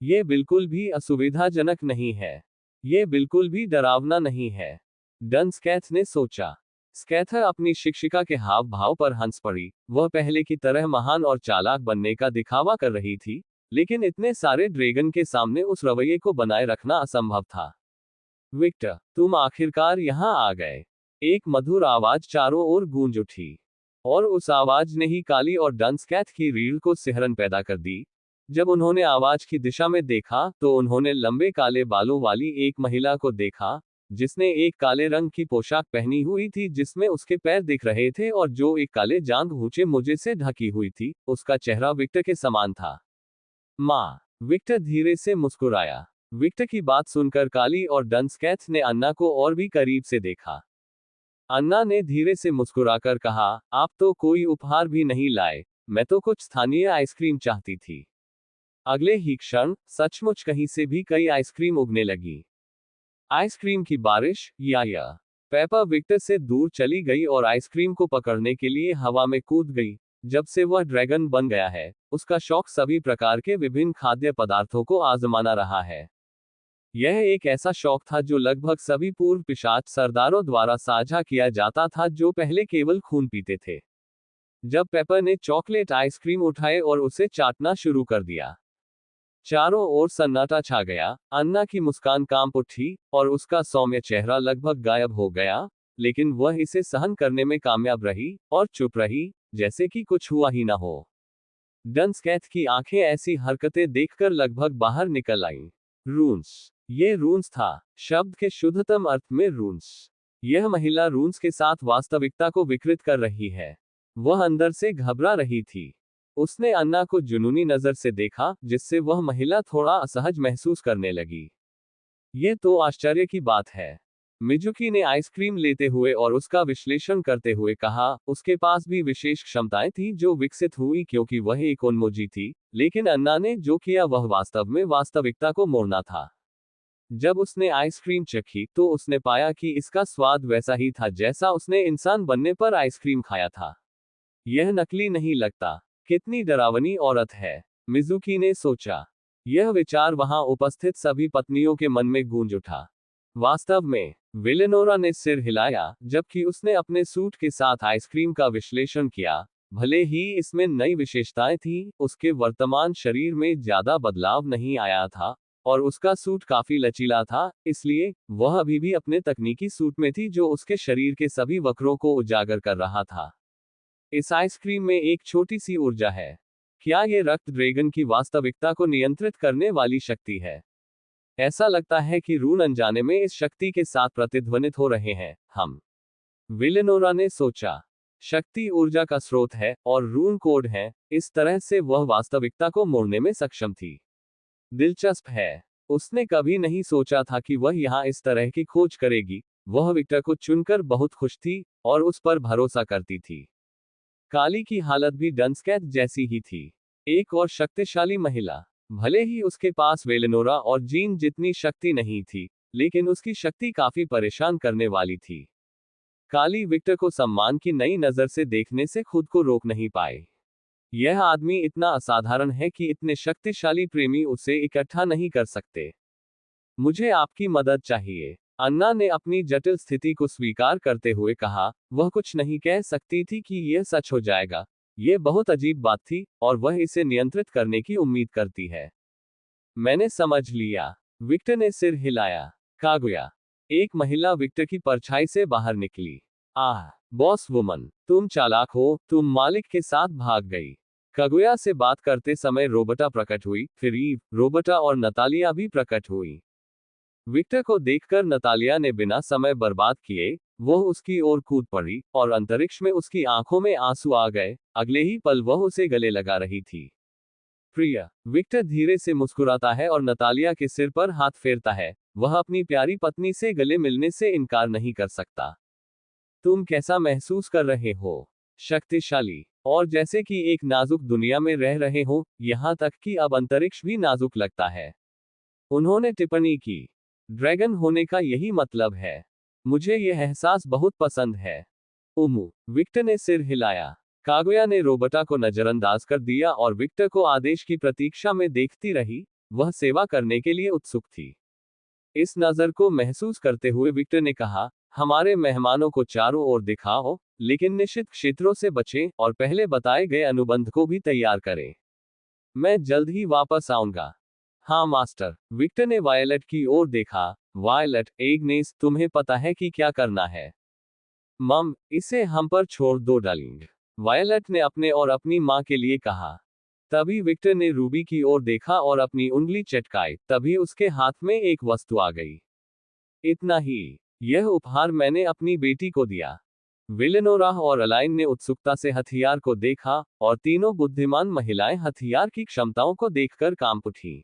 ये बिल्कुल भी असुविधाजनक नहीं है। ये बिल्कुल भी डरावना नहीं है, डंसकैथ ने सोचा। स्कैथर अपनी शिक्षिका के हाव भाव पर हंस पड़ी। वह पहले की तरह महान और चालाक बनने का दिखावा कर रही थी, लेकिन इतने सारे ड्रैगन के सामने उस रवैये को बनाए रखना असंभव था। विक्टर, तुम आखिरकार यहां आ गए। एक मधुर आवाज चारों ओर गूंज उठी, और उस आवाज ने ही काली और डंसकैथ की रीढ़ को सिहरन पैदा कर दी। जब उन्होंने आवाज की दिशा में देखा तो उन्होंने लंबे काले बालों वाली एक महिला को देखा, जिसने एक काले रंग की पोशाक पहनी हुई थी जिसमें उसके पैर दिख रहे थे और जो एक काले जांघ ऊंचे मोजे से ढकी हुई थी। उसका चेहरा विक्टर के समान था। माँ, विक्टर धीरे से मुस्कुराया। विक्टर की बात सुनकर काली और डंसकैथ ने अन्ना को और भी करीब से देखा। अन्ना ने धीरे से मुस्कुराकर कहा, आप तो कोई उपहार भी नहीं लाए, मैं तो कुछ स्थानीय आइसक्रीम चाहती थी। अगले ही क्षण सचमुच कहीं से भी कई आइसक्रीम उगने लगी। आइसक्रीम की बारिश, या पेपर विक्टर से दूर चली गई और आइसक्रीम को पकड़ने के लिए हवा में कूद गई। जब से वह ड्रैगन बन गया है, उसका शौक सभी प्रकार के विभिन्न खाद्य पदार्थों को आजमाना रहा है। यह एक ऐसा शौक था जो लगभग सभी पूर्व पिशाच सरदारों द्वारा साझा किया जाता था, जो पहले केवल खून पीते थे। जब पेपर ने चॉकलेट आइसक्रीम उठाए और उसे चाटना शुरू कर दिया, चारों ओर सन्नाटा छा गया। अन्ना की मुस्कान कांप उठी और उसका सौम्य चेहरा लगभग गायब हो गया, लेकिन वह इसे सहन करने में कामयाब रही और चुप रही, जैसे कि कुछ हुआ ही ना हो। डंसकैथ की आंखें ऐसी हरकतें देखकर लगभग बाहर निकल आईं। रून्स, ये रून्स था, शब्द के शुद्धतम अर्थ में रून्स। यह महिला रून्स के साथ वास्तविकता को विकृत कर रही है। वह अंदर से घबरा रही थी। उसने अन्ना को जुनूनी नजर से देखा, जिससे वह महिला थोड़ा असहज महसूस करने लगी। ये तो आश्चर्य की बात है, मिजुकी ने आइसक्रीम लेते हुए और उसका विश्लेषण करते हुए कहा। उसके पास भी विशेष क्षमताएं थी जो विकसित हुई क्योंकि वह एक उन्मोची थी, लेकिन अन्ना ने जो किया वह वास्तव में वास्तविकता को मोड़ना था। जब उसने आइसक्रीम चखी तो उसने पाया कि इसका स्वाद वैसा ही था जैसा उसने इंसान बनने पर आइसक्रीम खाया था। यह नकली नहीं लगता। कितनी डरावनी औरत है, मिजुकी ने सोचा। यह विचार वहां उपस्थित सभी पत्नियों के मन में गूंज उठा। वास्तव में, विलेनोरा ने सिर हिलाया, जबकि उसने अपने सूट के साथ आइसक्रीम का विश्लेषण किया। भले ही इसमें नई विशेषताएं थीं, उसके वर्तमान शरीर में ज्यादा बदलाव नहीं आया था, और उसका सूट काफी लचीला था, इसलिए वह अभी भी अपने तकनीकी सूट में थी जो उसके शरीर के सभी वक्रों को उजागर कर रहा था। इस आइसक्रीम में एक छोटी सी ऊर्जा है। क्या यह रक्त ड्रैगन की वास्तविकता को नियंत्रित करने वाली शक्ति है? ऐसा लगता है कि रून अनजाने में इस शक्ति के साथ प्रतिध्वनित हो रहे हैं। हम, विलेनोरा ने सोचा। शक्ति ऊर्जा का स्रोत है और रून कोड है, इस तरह से वह वास्तविकता को मोड़ने में सक्षम थी। दिलचस्प है, उसने कभी नहीं सोचा था कि वह यहां इस तरह की खोज करेगी। वह विक्टर को चुनकर बहुत खुश थी और उस पर भरोसा करती थी। काली की हालत भी डंसकैथ जैसी ही थी, एक और शक्तिशाली महिला। भले ही उसके पास वेलेनोरा और जीन जितनी शक्ति नहीं थी, लेकिन उसकी शक्ति काफी परेशान करने वाली थी। काली विक्टर को सम्मान की नई नजर से देखने से खुद को रोक नहीं पाए। यह आदमी इतना असाधारण है कि इतने शक्तिशाली प्रेमी उसे इकट्ठा नहीं कर सकते। मुझे आपकी मदद चाहिए, अन्ना ने अपनी जटिल स्थिति को स्वीकार करते हुए कहा। वह कुछ नहीं कह सकती थी कि यह सच हो जाएगा। यह बहुत अजीब बात थी, और वह इसे नियंत्रित करने की उम्मीद करती है। मैंने समझ लिया, विक्टर ने सिर हिलाया। कागुया, एक महिला विक्टर की परछाई से बाहर निकली। आह, बॉस वुमन, तुम चालाक हो, तुम मालिक के साथ भाग गई। कागुया से बात करते समय रोबर्टा प्रकट हुई, फिर ईव, रोबर्टा और नतालिया भी प्रकट हुई। विक्टर को देखकर नतालिया ने बिना समय बर्बाद किए, वह उसकी ओर कूद पड़ी, और अंतरिक्ष में उसकी आंखों में आंसू आ गए। अगले ही पल वह उसे गले लगा रही थी। प्रिया, विक्टर धीरे से मुस्कुराता है और नतालिया के सिर पर हाथ फेरता है। वह अपनी प्यारी पत्नी से गले मिलने से इनकार नहीं कर सकता। तुम कैसा महसूस कर रहे हो? शक्तिशाली, और जैसे कि एक नाजुक दुनिया में रह रहे हो, यहां तक कि अब अंतरिक्ष भी नाजुक लगता है। उन्होंने टिप्पणी की। ड्रैगन होने का यही मतलब है। मुझे यह एहसास बहुत पसंद है। उमू, विक्टर ने सिर हिलाया। कागुया ने रोबर्टा को नजरअंदाज कर दिया और विक्टर को आदेश की प्रतीक्षा में देखती रही। वह सेवा करने के लिए उत्सुक थी। इस नजर को महसूस करते हुए विक्टर ने कहा, हमारे मेहमानों को चारों ओर दिखाओ, लेकिन निश्चित क्षेत्रों से बचें और पहले बताए गए अनुबंध को भी तैयार करें। मैं जल्द ही वापस आऊंगा। हाँ मास्टर, विक्टर ने वायलेट की ओर देखा। वायलेट, एग्नेस, तुम्हें पता है कि क्या करना है? मम, इसे हम पर छोड़ दो डार्लिंग, वायलेट ने अपने और अपनी माँ के लिए कहा। तभी विक्टर ने रूबी की ओर देखा और अपनी उंगली चटकाई। तभी उसके हाथ में एक वस्तु आ गई। इतना ही, यह उपहार मैंने अपनी बेटी को दिया। विलेनोरा और अलाइन ने उत्सुकता से हथियार को देखा, और तीनों बुद्धिमान महिलाएं हथियार की क्षमताओं को देखकर कांप उठी।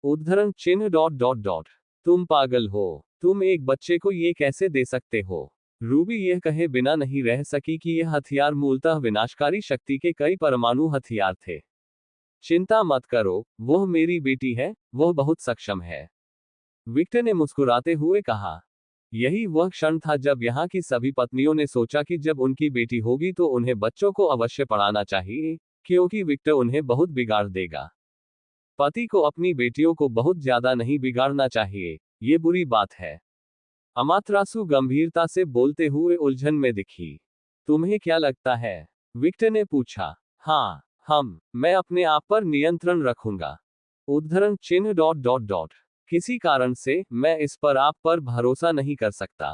उद्धरण चिन्ह डॉट डॉट डॉट। तुम पागल हो, तुम एक बच्चे को ये कैसे दे सकते हो? रूबी यह कहे बिना नहीं रह सकी कि यह हथियार मूलतः विनाशकारी शक्ति के कई परमाणु हथियार थे। चिंता मत करो, वह मेरी बेटी है, वह बहुत सक्षम है, विक्टर ने मुस्कुराते हुए कहा। यही वह क्षण था जब यहाँ की सभी पत्नियों ने सोचा कि जब उनकी बेटी होगी तो उन्हें बच्चों को अवश्य पढ़ाना चाहिए, क्योंकि विक्टर उन्हें बहुत बिगाड़ देगा। पति को अपनी बेटियों को बहुत ज्यादा नहीं बिगाड़ना चाहिए, ये बुरी बात है। अमात्रासु गंभीरता से बोलते हुए उलझन में दिखी। तुम्हें क्या लगता है? विक्टर ने पूछा। हाँ, मैं अपने आप पर नियंत्रण रखूंगा। उद्धरण चिन्ह डॉट डॉट डॉट। किसी कारण से मैं इस पर आप पर भरोसा नहीं कर सकता।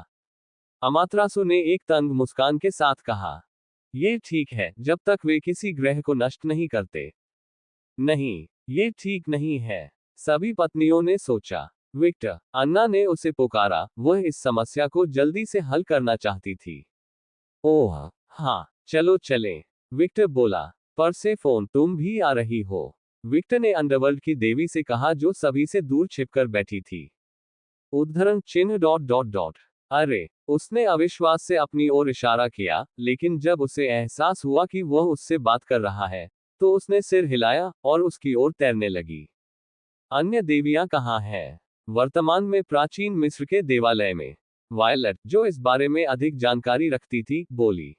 अमात्रासु ने एक तंग मुस्कान के साथ कहा। ये ठीक है, जब तक वे किसी ग्रह को नष्ट नहीं करते। नहीं, ये ठीक नहीं है, सभी पत्नियों ने सोचा। विक्टर, अन्ना ने उसे पुकारा, वह इस समस्या को जल्दी से हल करना चाहती थी। ओह, हाँ, चलो चलें, विक्टर बोला। परसेफोन, तुम भी आ रही हो? विक्टर ने अंडरवर्ल्ड की देवी से कहा जो सभी से दूर छिपकर बैठी थी। उद्धरण चिन्ह डॉट डॉट डॉट। अरे, उसने अविश्वास से अपनी ओर इशारा किया, लेकिन जब उसे एहसास हुआ कि वह उससे बात कर रहा है, तो उसने सिर हिलाया और उसकी ओर तैरने लगी। अन्य देवियां कहाँ हैं? वर्तमान में प्राचीन मिस्र के देवालय में। वायलट, जो इस बारे में अधिक जानकारी रखती थी, बोली।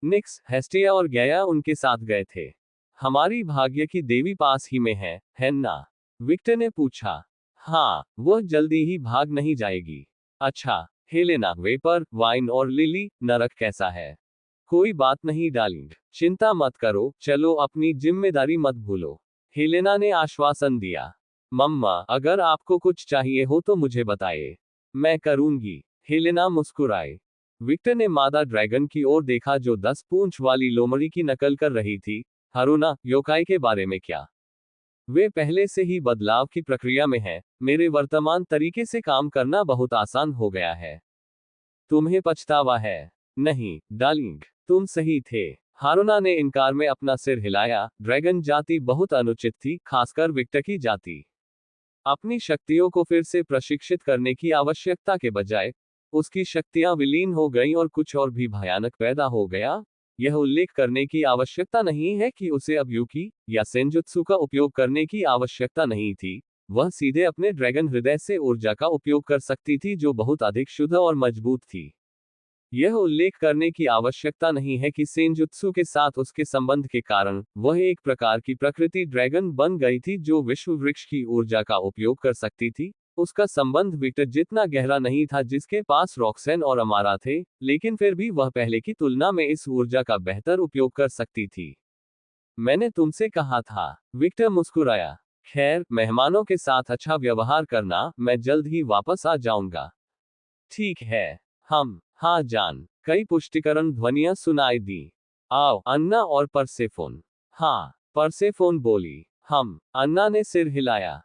निक्स, हेस्टिया और गया उनके साथ गए थे। हमारी भाग्य की देवी पास ही में है ना? विक्टर ने पूछा। हाँ, वह जल्दी ही भाग नहीं जाएगी। अच्छा, हेलेना, वेपर, वाइन और लिली, नरक कैसा है? कोई बात नहीं डार्लिंग, चिंता मत करो, चलो अपनी जिम्मेदारी मत भूलो। हेलेना ने आश्वासन दिया। मम्मा, अगर आपको कुछ चाहिए हो तो मुझे बताइए, मैं करूंगी। हेलेना मुस्कुराए। विक्टर ने मादा ड्रैगन की ओर देखा जो 10 पूंछ वाली लोमड़ी की नकल कर रही थी। हारूना, योकाई के बारे में क्या? वे पहले से ही बदलाव की प्रक्रिया में हैं, मेरे वर्तमान तरीके से काम करना बहुत आसान हो गया है। तुम्हें पछतावा है? नहीं, डार्लिंग, तुम सही थे। हारूना ने इनकार में अपना सिर हिलाया। ड्रैगन जाति बहुत अनुचित थी, खासकर विक्टर की जाति। अपनी शक्तियों को फिर से प्रशिक्षित करने की आवश्यकता के बजाय, उसकी शक्तियां विलीन हो गईं और कुछ और भी भयानक पैदा हो गया। यह उल्लेख करने की आवश्यकता नहीं है कि उसे अब यूकी या सेंजुत्सु का उपयोग करने की आवश्यकता नहीं थी। वह सीधे अपने ड्रैगन हृदय से ऊर्जा का उपयोग कर सकती थी जो बहुत अधिक शुद्ध और मजबूत थी। यह उल्लेख करने की आवश्यकता नहीं है कि सेंजुत्सु के साथ उसके संबंध के कारण वह एक प्रकार की प्रकृति ड्रैगन बन गई थी जो विश्व वृक्ष की ऊर्जा का उपयोग कर सकती थी। उसका संबंध विक्टर जितना गहरा नहीं था जिसके पास रॉक्सेन और अमारा थे, लेकिन फिर भी वह पहले की तुलना में इस ऊर्जा का बेहतर उपयोग कर सकती थी। मैंने तुमसे कहा था, विक्टर मुस्कुराया। खैर, मेहमानों के साथ अच्छा व्यवहार करना, मैं जल्द ही वापस आ जाऊंगा। ठीक है। हाँ जान। कई पुष्टिकरण ध्वनियां सुनाई दी। आओ, अन्ना और परसेफोन। हाँ, परसेफोन बोली। अन्ना ने सिर हिलाया।